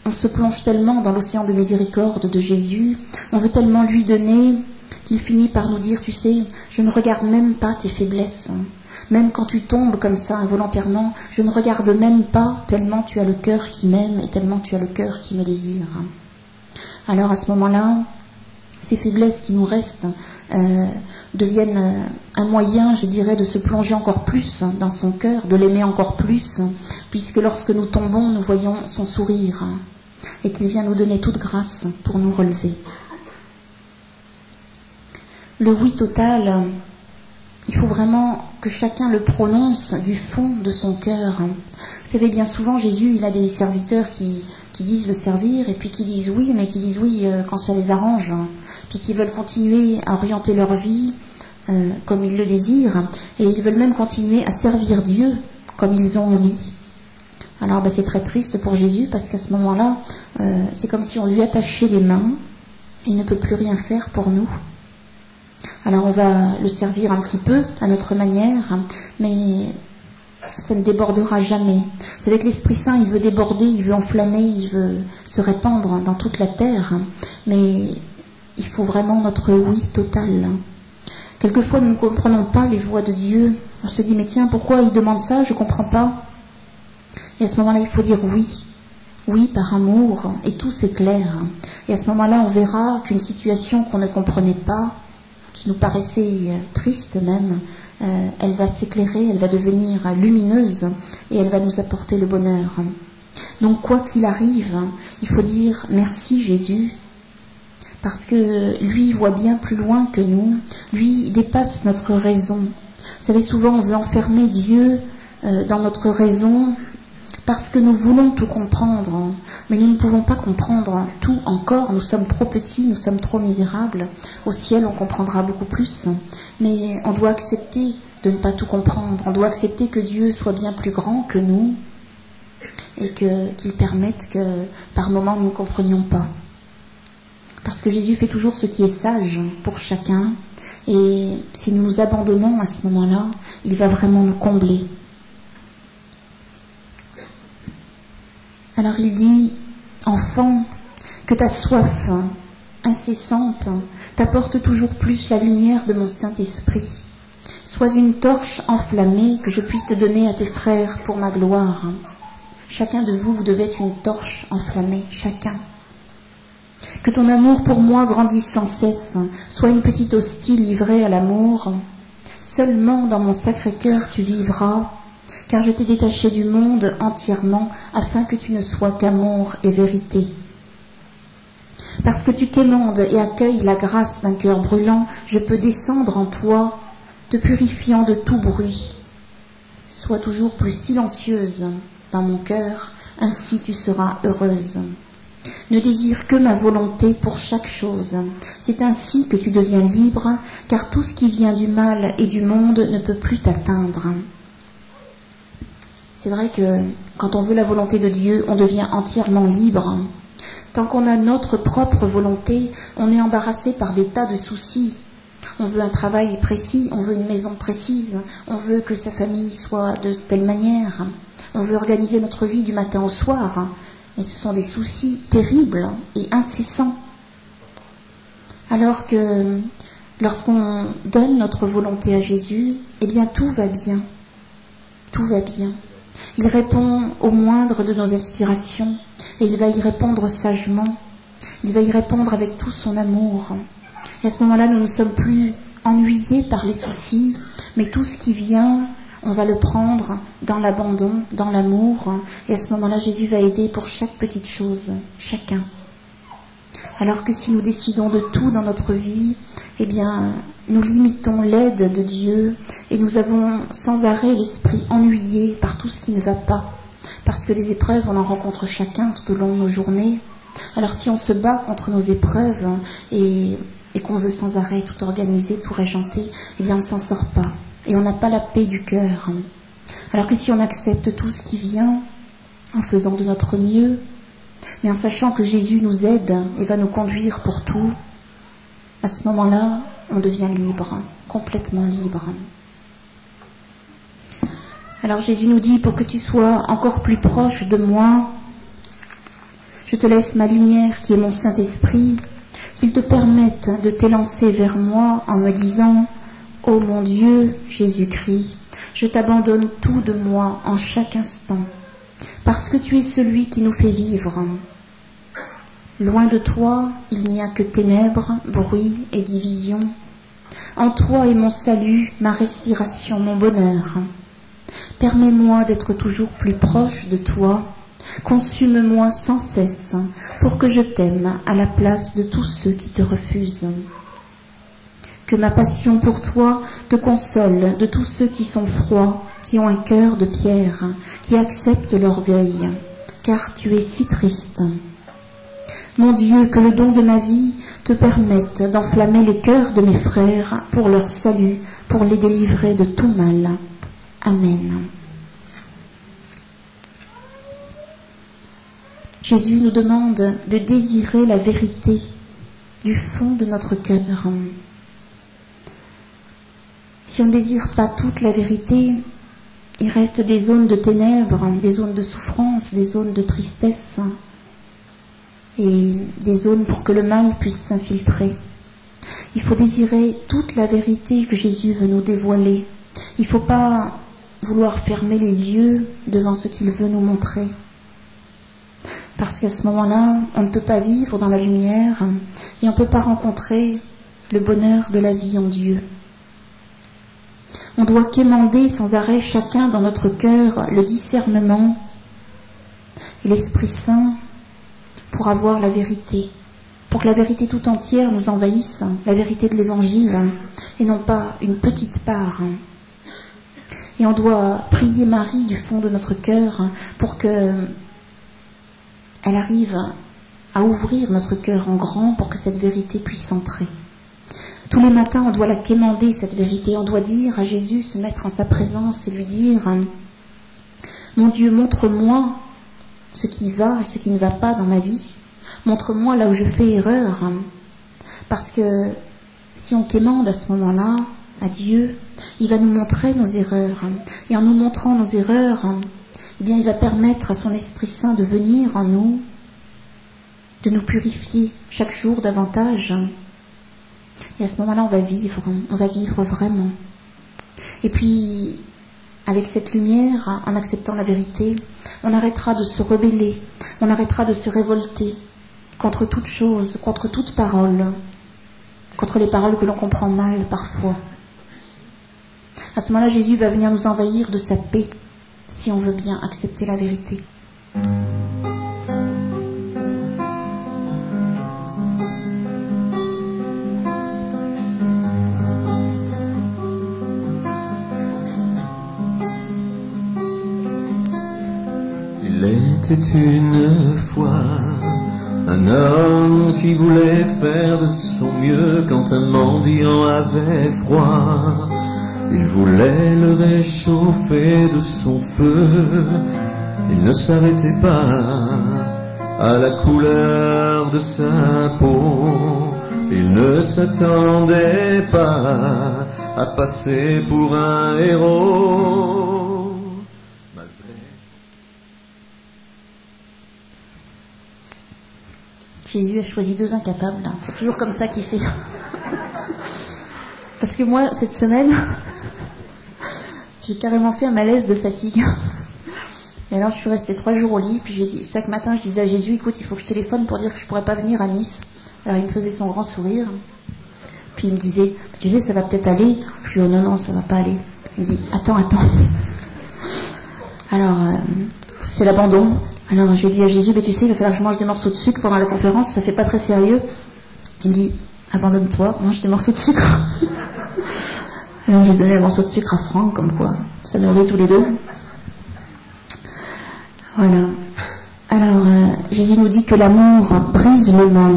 on se plonge tellement dans l'océan de miséricorde de Jésus, on veut tellement lui donner qu'il finit par nous dire, tu sais, je ne regarde même pas tes faiblesses, même quand tu tombes comme ça involontairement, je ne regarde même pas, tellement tu as le cœur qui m'aime et tellement tu as le cœur qui me désire. Alors à ce moment-là, ces faiblesses qui nous restent deviennent un moyen, je dirais, de se plonger encore plus dans son cœur, de l'aimer encore plus, puisque lorsque nous tombons, nous voyons son sourire et qu'il vient nous donner toute grâce pour nous relever. Le oui total, il faut vraiment que chacun le prononce du fond de son cœur. Vous savez, bien souvent, Jésus, il a des serviteurs qui disent le servir et puis qui disent oui, mais qui disent oui quand ça les arrange, puis qui veulent continuer à orienter leur vie comme ils le désirent, et ils veulent même continuer à servir Dieu comme ils ont envie. Alors c'est très triste pour Jésus parce qu'à ce moment-là, c'est comme si on lui attachait les mains. Il ne peut plus rien faire pour nous. Alors on va le servir un petit peu à notre manière, mais ça ne débordera jamais. Vous savez que l'Esprit Saint, il veut déborder, il veut enflammer, il veut se répandre dans toute la terre, mais il faut vraiment notre oui total. Quelquefois, nous ne comprenons pas les voix de Dieu. On se dit, mais tiens, pourquoi il demande ça? Je ne comprends pas. Et à ce moment-là, il faut dire oui. Oui, par amour, et tout s'éclaire. Et à ce moment-là, on verra qu'une situation qu'on ne comprenait pas, qui nous paraissait triste même, elle va s'éclairer, elle va devenir lumineuse, et elle va nous apporter le bonheur. Donc, quoi qu'il arrive, il faut dire merci Jésus, parce que lui voit bien plus loin que nous, lui dépasse notre raison. Vous savez, souvent on veut enfermer Dieu dans notre raison parce que nous voulons tout comprendre, mais nous ne pouvons pas comprendre tout encore, nous sommes trop petits, nous sommes trop misérables. Au ciel on comprendra beaucoup plus, mais on doit accepter de ne pas tout comprendre, on doit accepter que Dieu soit bien plus grand que nous et qu'il permette que par moments nous ne comprenions pas. Parce que Jésus fait toujours ce qui est sage pour chacun. Et si nous nous abandonnons à ce moment-là, il va vraiment nous combler. Alors il dit, enfant, que ta soif incessante t'apporte toujours plus la lumière de mon Saint-Esprit. Sois une torche enflammée que je puisse te donner à tes frères pour ma gloire. Chacun de vous, vous devez être une torche enflammée, chacun. Que ton amour pour moi grandisse sans cesse, sois une petite hostie livrée à l'amour. Seulement dans mon sacré cœur tu vivras, car je t'ai détaché du monde entièrement, afin que tu ne sois qu'amour et vérité. Parce que tu t'émondes et accueilles la grâce d'un cœur brûlant, je peux descendre en toi, te purifiant de tout bruit. Sois toujours plus silencieuse dans mon cœur, ainsi tu seras heureuse. Ne désire que ma volonté pour chaque chose. C'est ainsi que tu deviens libre, car tout ce qui vient du mal et du monde ne peut plus t'atteindre. C'est vrai que quand on veut la volonté de Dieu, on devient entièrement libre. Tant qu'on a notre propre volonté, on est embarrassé par des tas de soucis. On veut un travail précis, on veut une maison précise, on veut que sa famille soit de telle manière. On veut organiser notre vie du matin au soir. Mais ce sont des soucis terribles et incessants. Alors que lorsqu'on donne notre volonté à Jésus, eh bien tout va bien. Tout va bien. Il répond au moindre de nos aspirations et il va y répondre sagement. Il va y répondre avec tout son amour. Et à ce moment-là, nous ne sommes plus ennuyés par les soucis, mais tout ce qui vient, on va le prendre dans l'abandon, dans l'amour. Et à ce moment-là, Jésus va aider pour chaque petite chose, chacun. Alors que si nous décidons de tout dans notre vie, eh bien, nous limitons l'aide de Dieu et nous avons sans arrêt l'esprit ennuyé par tout ce qui ne va pas. Parce que les épreuves, on en rencontre chacun tout au long de nos journées. Alors si on se bat contre nos épreuves et qu'on veut sans arrêt tout organiser, tout régenter, eh bien on ne s'en sort pas. Et on n'a pas la paix du cœur. Alors que si on accepte tout ce qui vient, en faisant de notre mieux, mais en sachant que Jésus nous aide et va nous conduire pour tout, à ce moment-là, on devient libre, complètement libre. Alors Jésus nous dit, pour que tu sois encore plus proche de moi, je te laisse ma lumière qui est mon Saint-Esprit, qu'il te permette de t'élancer vers moi en me disant, ô mon Dieu, Jésus-Christ, je t'abandonne tout de moi en chaque instant, parce que tu es celui qui nous fait vivre. Loin de toi, il n'y a que ténèbres, bruit et division. En toi est mon salut, ma respiration, mon bonheur. Permets-moi d'être toujours plus proche de toi. Consume-moi sans cesse pour que je t'aime à la place de tous ceux qui te refusent. Que ma passion pour toi te console de tous ceux qui sont froids, qui ont un cœur de pierre, qui acceptent l'orgueil, car tu es si triste. Mon Dieu, que le don de ma vie te permette d'enflammer les cœurs de mes frères pour leur salut, pour les délivrer de tout mal. Amen. Jésus nous demande de désirer la vérité du fond de notre cœur. Si on ne désire pas toute la vérité, il reste des zones de ténèbres, des zones de souffrance, des zones de tristesse et des zones pour que le mal puisse s'infiltrer. Il faut désirer toute la vérité que Jésus veut nous dévoiler. Il ne faut pas vouloir fermer les yeux devant ce qu'il veut nous montrer. Parce qu'à ce moment-là, on ne peut pas vivre dans la lumière et on ne peut pas rencontrer le bonheur de la vie en Dieu. On doit quémander sans arrêt chacun dans notre cœur le discernement et l'Esprit Saint pour avoir la vérité, pour que la vérité tout entière nous envahisse, la vérité de l'Évangile, et non pas une petite part. Et on doit prier Marie du fond de notre cœur pour qu'elle arrive à ouvrir notre cœur en grand pour que cette vérité puisse entrer. Tous les matins, on doit la quémander, cette vérité. On doit dire à Jésus, se mettre en sa présence et lui dire « Mon Dieu, montre-moi ce qui va et ce qui ne va pas dans ma vie. Montre-moi là où je fais erreur. » Parce que si on quémande à ce moment-là à Dieu, il va nous montrer nos erreurs. Et en nous montrant nos erreurs, eh bien, il va permettre à son Esprit Saint de venir en nous, de nous purifier chaque jour davantage. Et à ce moment-là, on va vivre vraiment. Et puis, avec cette lumière, en acceptant la vérité, on arrêtera de se rebeller, on arrêtera de se révolter contre toute chose, contre toute parole, contre les paroles que l'on comprend mal parfois. À ce moment-là, Jésus va venir nous envahir de sa paix, si on veut bien accepter la vérité. Il était une fois un homme qui voulait faire de son mieux quand un mendiant avait froid. Il voulait le réchauffer de son feu. Il ne s'arrêtait pas à la couleur de sa peau. Il ne s'attendait pas à passer pour un héros. Jésus a choisi deux incapables. C'est toujours comme ça qu'il fait. Parce que moi, cette semaine, j'ai carrément fait un malaise de fatigue. Et alors, je suis restée 3 jours au lit. Puis chaque matin, je disais à Jésus, écoute, il faut que je téléphone pour dire que je ne pourrais pas venir à Nice. Alors, il me faisait son grand sourire. Puis il me disait, tu sais, ça va peut-être aller. Je lui dis, non, ça ne va pas aller. Il me dit, attends. Alors, c'est l'abandon. Alors je lui dis à Jésus, mais tu sais, il va falloir que je mange des morceaux de sucre pendant la conférence, ça fait pas très sérieux. Il me dit, abandonne-toi, mange des morceaux de sucre. Alors j'ai donné un morceau de sucre à Franck, comme quoi, ça nourrit tous les deux. Voilà. Alors Jésus nous dit que l'amour brise le mal.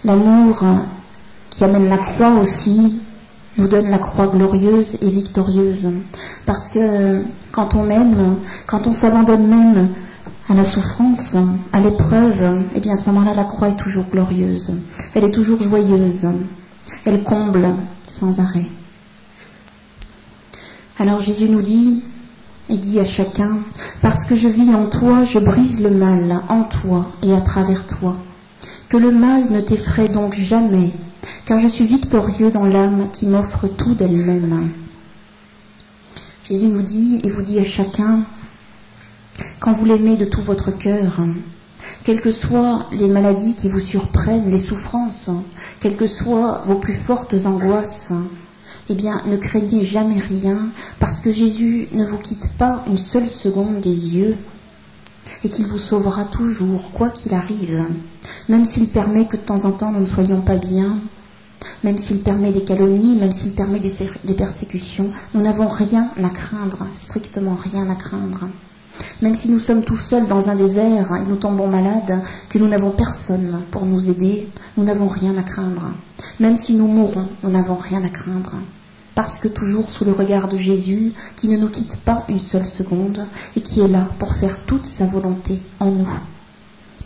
L'amour qui amène la croix aussi, nous donne la croix glorieuse et victorieuse. Parce que quand on aime, quand on s'abandonne même à la souffrance, à l'épreuve, eh bien à ce moment-là, la croix est toujours glorieuse. Elle est toujours joyeuse. Elle comble sans arrêt. Alors Jésus nous dit, et dit à chacun, parce que je vis en toi, je brise le mal en toi et à travers toi. Que le mal ne t'effraie donc jamais, car je suis victorieux dans l'âme qui m'offre tout d'elle-même. Jésus nous dit et vous dit à chacun, quand vous l'aimez de tout votre cœur, quelles que soient les maladies qui vous surprennent, les souffrances, quelles que soient vos plus fortes angoisses, eh bien, ne craignez jamais rien, parce que Jésus ne vous quitte pas une seule seconde des yeux, et qu'il vous sauvera toujours, quoi qu'il arrive, même s'il permet que de temps en temps nous ne soyons pas bien, même s'il permet des calomnies, même s'il permet des persécutions, nous n'avons rien à craindre, strictement rien à craindre. Même si nous sommes tout seuls dans un désert et nous tombons malades, que nous n'avons personne pour nous aider, nous n'avons rien à craindre. Même si nous mourons, nous n'avons rien à craindre. parce que toujours sous le regard de Jésus, qui ne nous quitte pas une seule seconde et qui est là pour faire toute sa volonté en nous.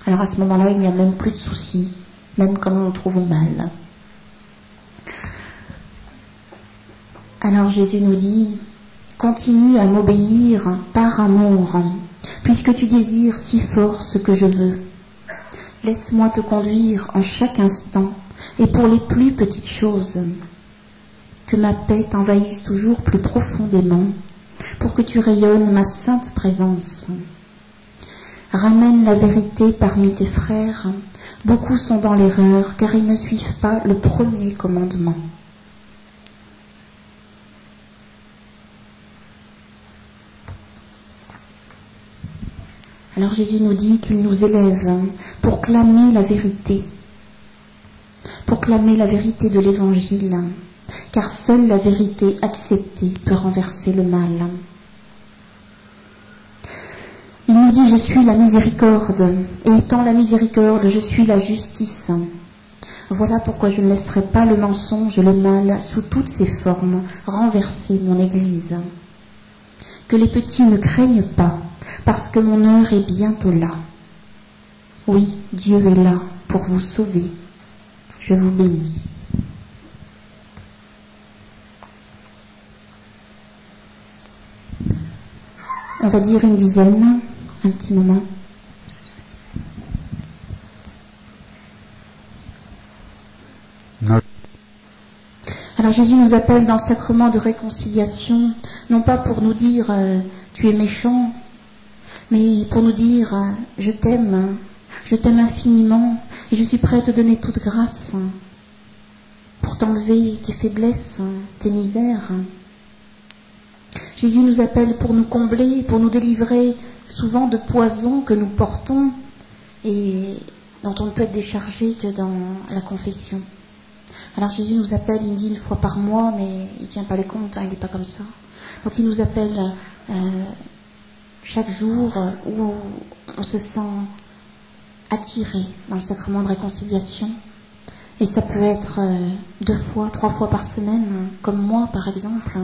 Alors à ce moment-là, il n'y a même plus de soucis, même quand nous nous trouvons mal. Alors Jésus nous dit, continue à m'obéir par amour, puisque tu désires si fort ce que je veux. Laisse-moi te conduire en chaque instant, et pour les plus petites choses, que ma paix t'envahisse toujours plus profondément, pour que tu rayonnes ma sainte présence. Ramène la vérité parmi tes frères. Beaucoup sont dans l'erreur, car ils ne suivent pas le premier commandement. Alors Jésus nous dit qu'il nous élève pour clamer la vérité de l'Évangile, car seule la vérité acceptée peut renverser le mal. Il nous dit, je suis la miséricorde, et étant la miséricorde, je suis la justice. Voilà pourquoi je ne laisserai pas le mensonge et le mal, sous toutes ses formes, renverser mon Église. Que les petits ne craignent pas, parce que mon heure est bientôt là. Oui, Dieu est là pour vous sauver. Je vous bénis. On va dire une dizaine, un petit moment. Alors Jésus nous appelle dans le sacrement de réconciliation, non pas pour nous dire tu es méchant, mais pour nous dire je t'aime infiniment et je suis prêt à te donner toute grâce pour t'enlever tes faiblesses, tes misères. Jésus nous appelle pour nous combler, pour nous délivrer souvent de poisons que nous portons et dont on ne peut être déchargé que dans la confession. Alors Jésus nous appelle, il dit une fois par mois, mais il ne tient pas les comptes, il n'est pas comme ça. Donc il nous appelle chaque jour où on se sent attiré dans le sacrement de réconciliation. Et ça peut être 2 fois, 3 fois par semaine, comme moi par exemple.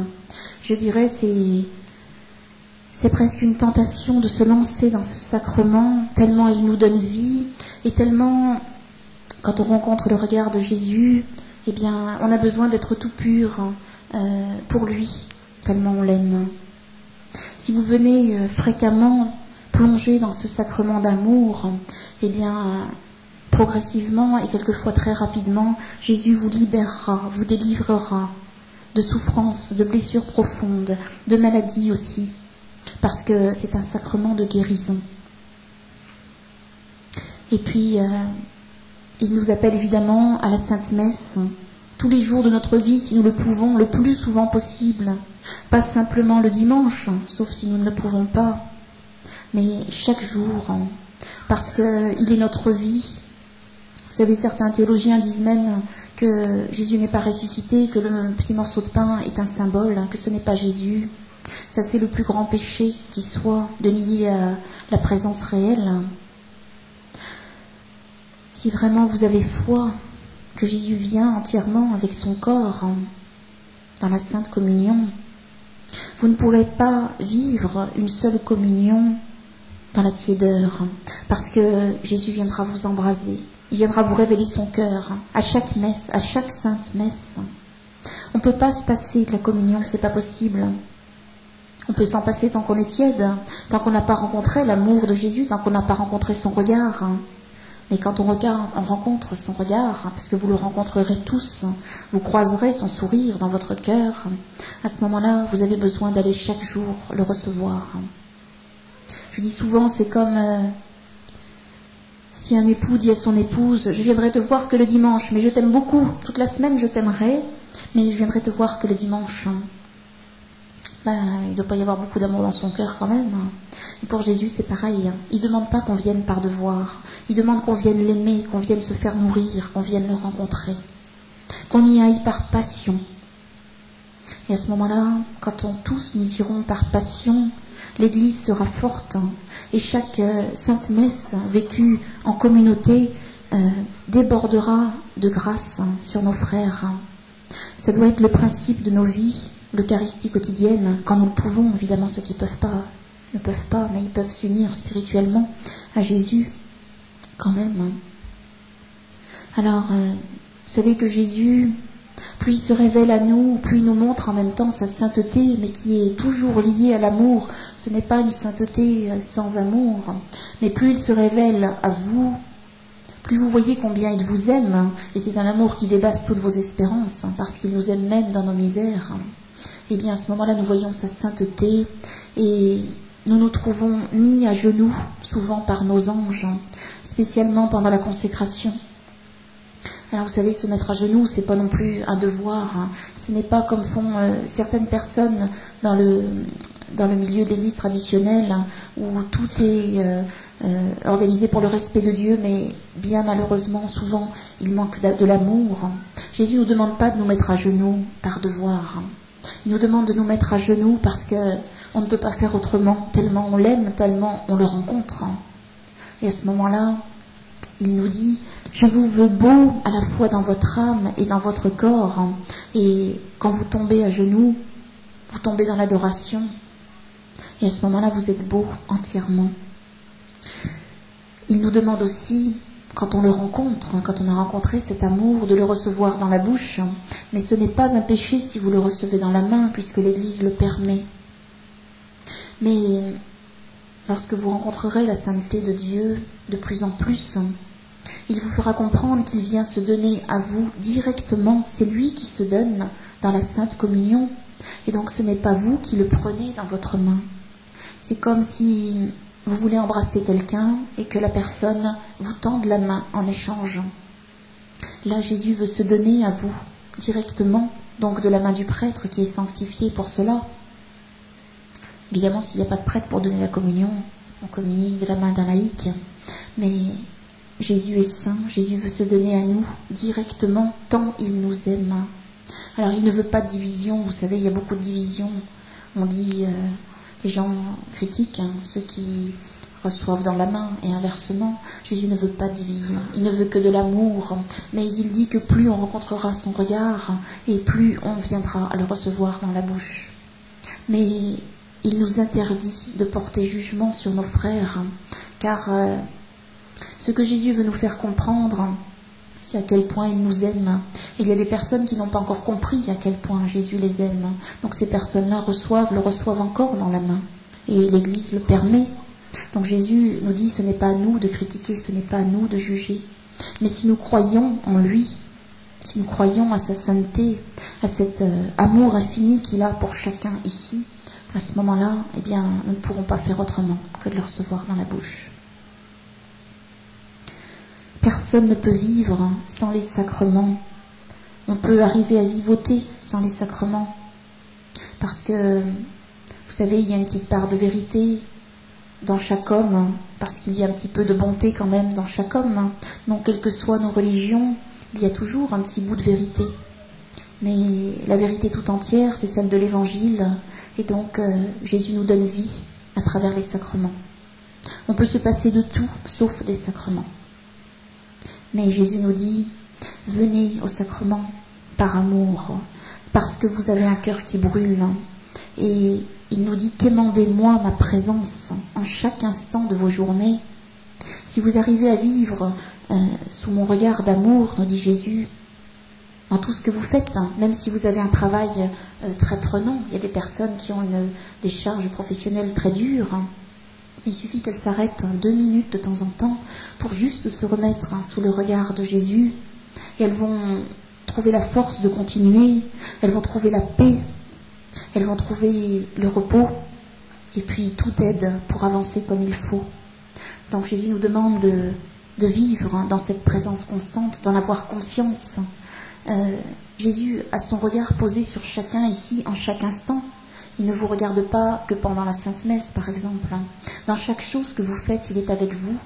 Je dirais c'est presque une tentation de se lancer dans ce sacrement, tellement il nous donne vie, et tellement, quand on rencontre le regard de Jésus, eh bien, on a besoin d'être tout pur pour lui, tellement on l'aime. Si vous venez fréquemment plonger dans ce sacrement d'amour, eh bien, progressivement et quelquefois très rapidement, Jésus vous libérera, vous délivrera de souffrances, de blessures profondes, de maladies aussi, parce que c'est un sacrement de guérison. Et puis, il nous appelle évidemment à la Sainte Messe, tous les jours de notre vie, si nous le pouvons, le plus souvent possible. Pas simplement le dimanche, sauf si nous ne le pouvons pas, mais chaque jour, parce qu'il est notre vie. Vous savez, certains théologiens disent même que Jésus n'est pas ressuscité, que le petit morceau de pain est un symbole, que ce n'est pas Jésus. Ça, c'est le plus grand péché qui soit, de nier la présence réelle. Si vraiment vous avez foi que Jésus vient entièrement avec son corps dans la Sainte Communion, vous ne pourrez pas vivre une seule communion dans la tiédeur, parce que Jésus viendra vous embraser. Il viendra vous révéler son cœur à chaque messe, à chaque sainte messe. On ne peut pas se passer de la communion, c'est pas possible. On peut s'en passer tant qu'on est tiède, tant qu'on n'a pas rencontré l'amour de Jésus, tant qu'on n'a pas rencontré son regard. Mais quand on rencontre son regard, parce que vous le rencontrerez tous, vous croiserez son sourire dans votre cœur, à ce moment-là, vous avez besoin d'aller chaque jour le recevoir. Je dis souvent, c'est comme si un époux dit à son épouse, je viendrai te voir que le dimanche, mais je t'aime beaucoup, toute la semaine je t'aimerai, mais je viendrai te voir que le dimanche. Il ne doit pas y avoir beaucoup d'amour dans son cœur quand même. Et pour Jésus, c'est pareil. Il ne demande pas qu'on vienne par devoir. Il demande qu'on vienne l'aimer, qu'on vienne se faire nourrir, qu'on vienne le rencontrer. Qu'on y aille par passion. Et à ce moment-là, quand tous nous irons par passion, l'Église sera forte. Et chaque sainte messe vécue en communauté débordera de grâce sur nos frères. Ça doit être le principe de nos vies, l'Eucharistie quotidienne, quand nous le pouvons. Évidemment, ceux qui ne peuvent pas, mais ils peuvent s'unir spirituellement à Jésus, quand même. Alors, vous savez que Jésus, plus il se révèle à nous, plus il nous montre en même temps sa sainteté, mais qui est toujours liée à l'amour. Ce n'est pas une sainteté sans amour, mais plus il se révèle à vous, plus vous voyez combien il vous aime, et c'est un amour qui dépasse toutes vos espérances, parce qu'il nous aime même dans nos misères. Et bien à ce moment-là, nous voyons sa sainteté, et nous nous trouvons mis à genoux, souvent par nos anges, spécialement pendant la consécration. Alors vous savez, se mettre à genoux, c'est pas non plus un devoir. Ce n'est pas comme font certaines personnes dans le milieu de l'Église traditionnelle, où tout est organisé pour le respect de Dieu, mais bien malheureusement, souvent, il manque de l'amour. Jésus ne nous demande pas de nous mettre à genoux par devoir. Il nous demande de nous mettre à genoux parce qu'on ne peut pas faire autrement, tellement on l'aime, tellement on le rencontre. Et à ce moment-là, il nous dit, je vous veux beau à la fois dans votre âme et dans votre corps. Et quand vous tombez à genoux, vous tombez dans l'adoration. Et à ce moment-là, vous êtes beau entièrement. Il nous demande aussi, quand on le rencontre, quand on a rencontré cet amour, de le recevoir dans la bouche. Mais ce n'est pas un péché si vous le recevez dans la main, puisque l'Église le permet. Mais lorsque vous rencontrerez la sainteté de Dieu de plus en plus, il vous fera comprendre qu'il vient se donner à vous directement. C'est lui qui se donne dans la Sainte Communion. Et donc ce n'est pas vous qui le prenez dans votre main. C'est comme si vous voulez embrasser quelqu'un et que la personne vous tende la main en échange. Là, Jésus veut se donner à vous directement, donc de la main du prêtre qui est sanctifié pour cela. Évidemment, s'il n'y a pas de prêtre pour donner la communion, on communie de la main d'un laïc. Mais Jésus est saint, Jésus veut se donner à nous directement, tant il nous aime. Alors, il ne veut pas de division. Vous savez, il y a beaucoup de divisions. On dit, les gens critiquent, ceux qui reçoivent dans la main et inversement. Jésus ne veut pas de division. Il ne veut que de l'amour. Mais il dit que plus on rencontrera son regard et plus on viendra à le recevoir dans la bouche. Mais il nous interdit de porter jugement sur nos frères, car ce que Jésus veut nous faire comprendre, c'est à quel point il nous aime. Il y a des personnes qui n'ont pas encore compris à quel point Jésus les aime. Donc ces personnes-là le reçoivent encore dans la main. Et l'Église le permet. Donc Jésus nous dit, ce n'est pas à nous de critiquer, ce n'est pas à nous de juger. Mais si nous croyons en lui, si nous croyons à sa sainteté, à cet amour infini qu'il a pour chacun ici, à ce moment-là, eh bien, nous ne pourrons pas faire autrement que de le recevoir dans la bouche. Personne ne peut vivre sans les sacrements. On peut arriver à vivoter sans les sacrements. Parce que, vous savez, il y a une petite part de vérité dans chaque homme, parce qu'il y a un petit peu de bonté quand même dans chaque homme. Donc, quelles que soient nos religions, il y a toujours un petit bout de vérité. Mais la vérité tout entière, c'est celle de l'Évangile. Et donc, Jésus nous donne vie à travers les sacrements. On peut se passer de tout, sauf des sacrements. Mais Jésus nous dit, venez au sacrement par amour, parce que vous avez un cœur qui brûle. Et il nous dit, quémandez-moi ma présence en chaque instant de vos journées. Si vous arrivez à vivre sous mon regard d'amour, nous dit Jésus, dans tout ce que vous faites, même si vous avez un travail très prenant, il y a des personnes qui ont des charges professionnelles très dures, il suffit qu'elles s'arrêtent 2 minutes de temps en temps pour juste se remettre sous le regard de Jésus. Et elles vont trouver la force de continuer, elles vont trouver la paix, elles vont trouver le repos, et puis tout aide pour avancer comme il faut. Donc Jésus nous demande de vivre dans cette présence constante, d'en avoir conscience. Jésus a son regard posé sur chacun ici en chaque instant. Il ne vous regarde pas que pendant la Sainte Messe, par exemple. Dans chaque chose que vous faites, il est avec vous.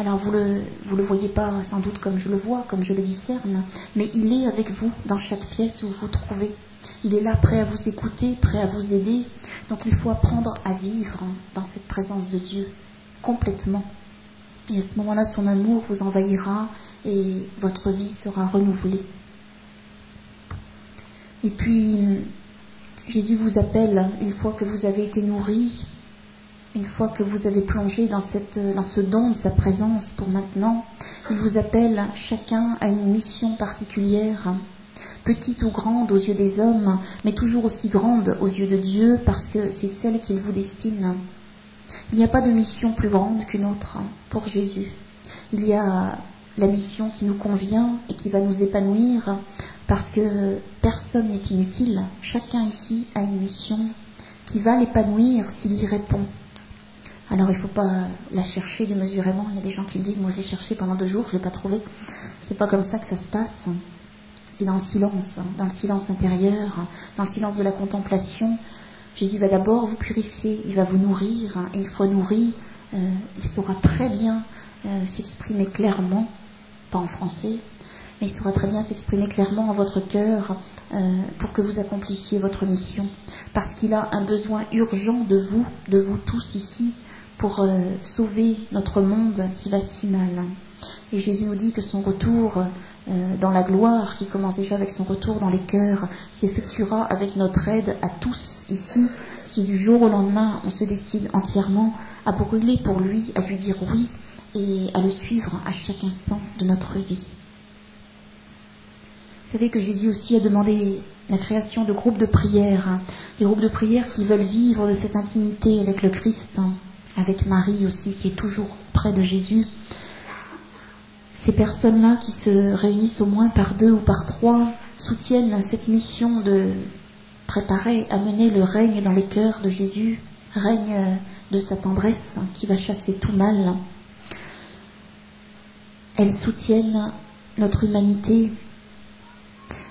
Alors vous le voyez pas sans doute comme je le vois, comme je le discerne, mais il est avec vous dans chaque pièce où vous vous trouvez. Il est là prêt à vous écouter, prêt à vous aider. Donc il faut apprendre à vivre dans cette présence de Dieu, complètement. Et à ce moment-là, son amour vous envahira et votre vie sera renouvelée. Et puis, Jésus vous appelle, une fois que vous avez été nourris, une fois que vous avez plongé dans ce don de sa présence pour maintenant, il vous appelle chacun à une mission particulière, petite ou grande aux yeux des hommes, mais toujours aussi grande aux yeux de Dieu, parce que c'est celle qu'il vous destine. Il n'y a pas de mission plus grande qu'une autre pour Jésus. Il y a la mission qui nous convient et qui va nous épanouir, parce que personne n'est inutile. Chacun ici a une mission qui va l'épanouir s'il y répond. Alors il ne faut pas la chercher démesurément. Il y a des gens qui me disent, moi je l'ai cherché pendant 2 jours, je ne l'ai pas trouvé. C'est pas comme ça que ça se passe. C'est dans le silence intérieur, dans le silence de la contemplation. Jésus va d'abord vous purifier, il va vous nourrir, et une fois nourri, il saura très bien s'exprimer clairement, pas en français, mais il saura très bien s'exprimer clairement en votre cœur pour que vous accomplissiez votre mission. Parce qu'il a un besoin urgent de vous tous ici, pour sauver notre monde qui va si mal. Et Jésus nous dit que son retour dans la gloire, qui commence déjà avec son retour dans les cœurs, s'effectuera avec notre aide à tous ici, si du jour au lendemain on se décide entièrement à brûler pour lui, à lui dire oui et à le suivre à chaque instant de notre vie. Vous savez que Jésus aussi a demandé la création de groupes de prière, des groupes de prière qui veulent vivre de cette intimité avec le Christ, avec Marie aussi, qui est toujours près de Jésus. Ces personnes-là qui se réunissent au moins par 2 ou par 3 soutiennent cette mission de préparer, amener le règne dans les cœurs de Jésus, règne de sa tendresse qui va chasser tout mal. Elles soutiennent notre humanité,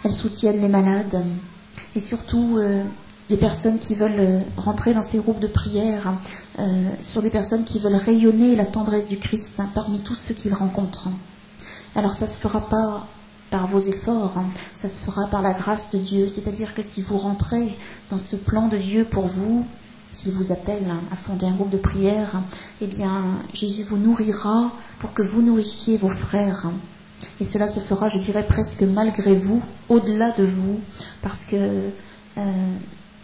elles soutiennent les malades et surtout les personnes qui veulent rentrer dans ces groupes de prière, sont des personnes qui veulent rayonner la tendresse du Christ parmi tous ceux qu'ils rencontrent. Alors ça ne se fera pas par vos efforts, ça se fera par la grâce de Dieu. C'est-à-dire que si vous rentrez dans ce plan de Dieu pour vous, s'il vous appelle à fonder un groupe de prière, eh bien Jésus vous nourrira pour que vous nourrissiez vos frères. Et cela se fera, je dirais, presque malgré vous, au-delà de vous, parce que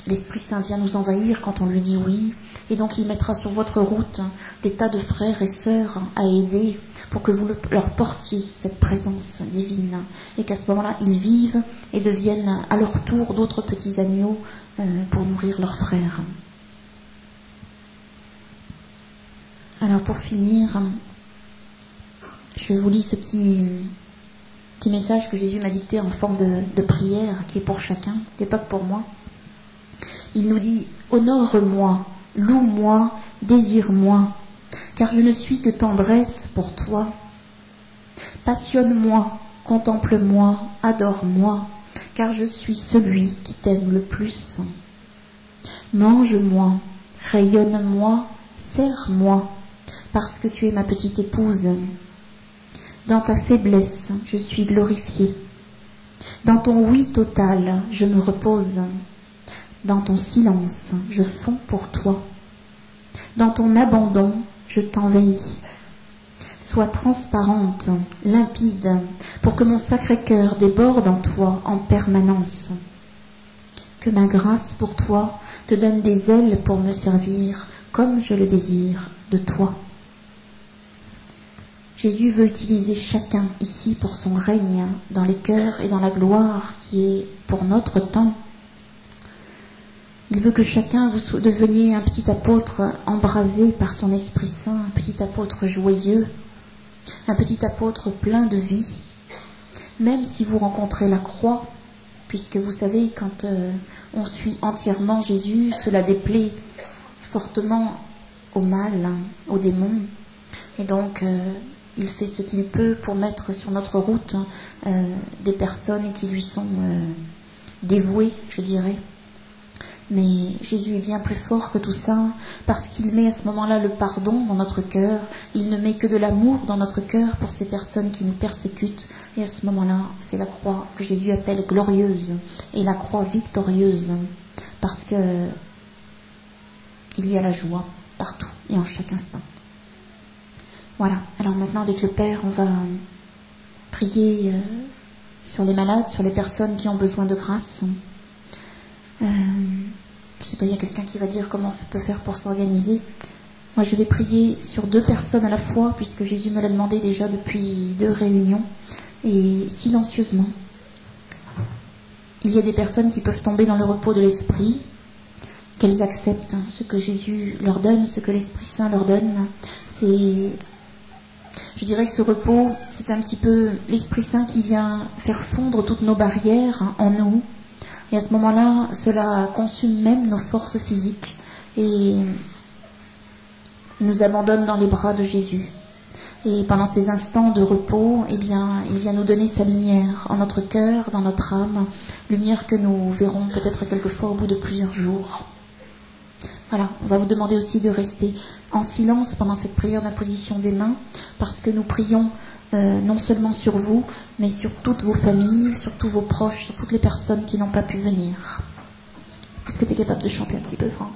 l'Esprit Saint vient nous envahir quand on lui dit oui, et donc il mettra sur votre route des tas de frères et sœurs à aider pour que vous leur portiez cette présence divine, et qu'à ce moment-là, ils vivent et deviennent à leur tour d'autres petits agneaux pour nourrir leurs frères. Alors pour finir, je vous lis ce petit message que Jésus m'a dicté en forme de prière, qui est pour chacun, qui n'est pas que pour moi. Il nous dit « Honore-moi, loue-moi, désire-moi, car je ne suis que tendresse pour toi. Passionne-moi, contemple-moi, adore-moi, car je suis celui qui t'aime le plus. Mange-moi, rayonne-moi, serre-moi, parce que tu es ma petite épouse. Dans ta faiblesse, je suis glorifiée. Dans ton oui total, je me repose. Dans ton silence, je fonds pour toi. Dans ton abandon, je t'envahis. Sois transparente, limpide, pour que mon sacré cœur déborde en toi en permanence. Que ma grâce pour toi te donne des ailes pour me servir, comme je le désire de toi. Jésus veut utiliser chacun ici pour son règne dans les cœurs et dans la gloire qui est pour notre temps. Il veut que chacun vous deveniez un petit apôtre embrasé par son Esprit Saint, un petit apôtre joyeux, un petit apôtre plein de vie, même si vous rencontrez la croix, puisque vous savez, quand on suit entièrement Jésus, cela déplaît fortement au mal, aux démons, et donc il fait ce qu'il peut pour mettre sur notre route des personnes qui lui sont dévouées, je dirais. Mais Jésus est bien plus fort que tout ça, parce qu'il met à ce moment-là le pardon dans notre cœur. Il ne met que de l'amour dans notre cœur pour ces personnes qui nous persécutent. Et à ce moment-là, c'est la croix que Jésus appelle glorieuse et la croix victorieuse, parce que il y a la joie partout et en chaque instant. Voilà. Alors maintenant, avec le Père, on va prier sur les malades, sur les personnes qui ont besoin de grâce. Je sais pas, il y a quelqu'un qui va dire comment on peut faire pour s'organiser. Moi, je vais prier sur 2 personnes à la fois, puisque Jésus me l'a demandé déjà depuis 2 réunions, et silencieusement. Il y a des personnes qui peuvent tomber dans le repos de l'Esprit, qu'elles acceptent ce que Jésus leur donne, ce que l'Esprit Saint leur donne. Je dirais que ce repos, c'est un petit peu l'Esprit Saint qui vient faire fondre toutes nos barrières en nous. Et à ce moment-là, cela consume même nos forces physiques et nous abandonne dans les bras de Jésus. Et pendant ces instants de repos, eh bien, il vient nous donner sa lumière en notre cœur, dans notre âme, lumière que nous verrons peut-être quelquefois au bout de plusieurs jours. Voilà, on va vous demander aussi de rester en silence pendant cette prière d'imposition des mains, parce que nous prions non seulement sur vous, mais sur toutes vos familles, sur tous vos proches, sur toutes les personnes qui n'ont pas pu venir. Est-ce que tu es capable de chanter un petit peu, Franck ?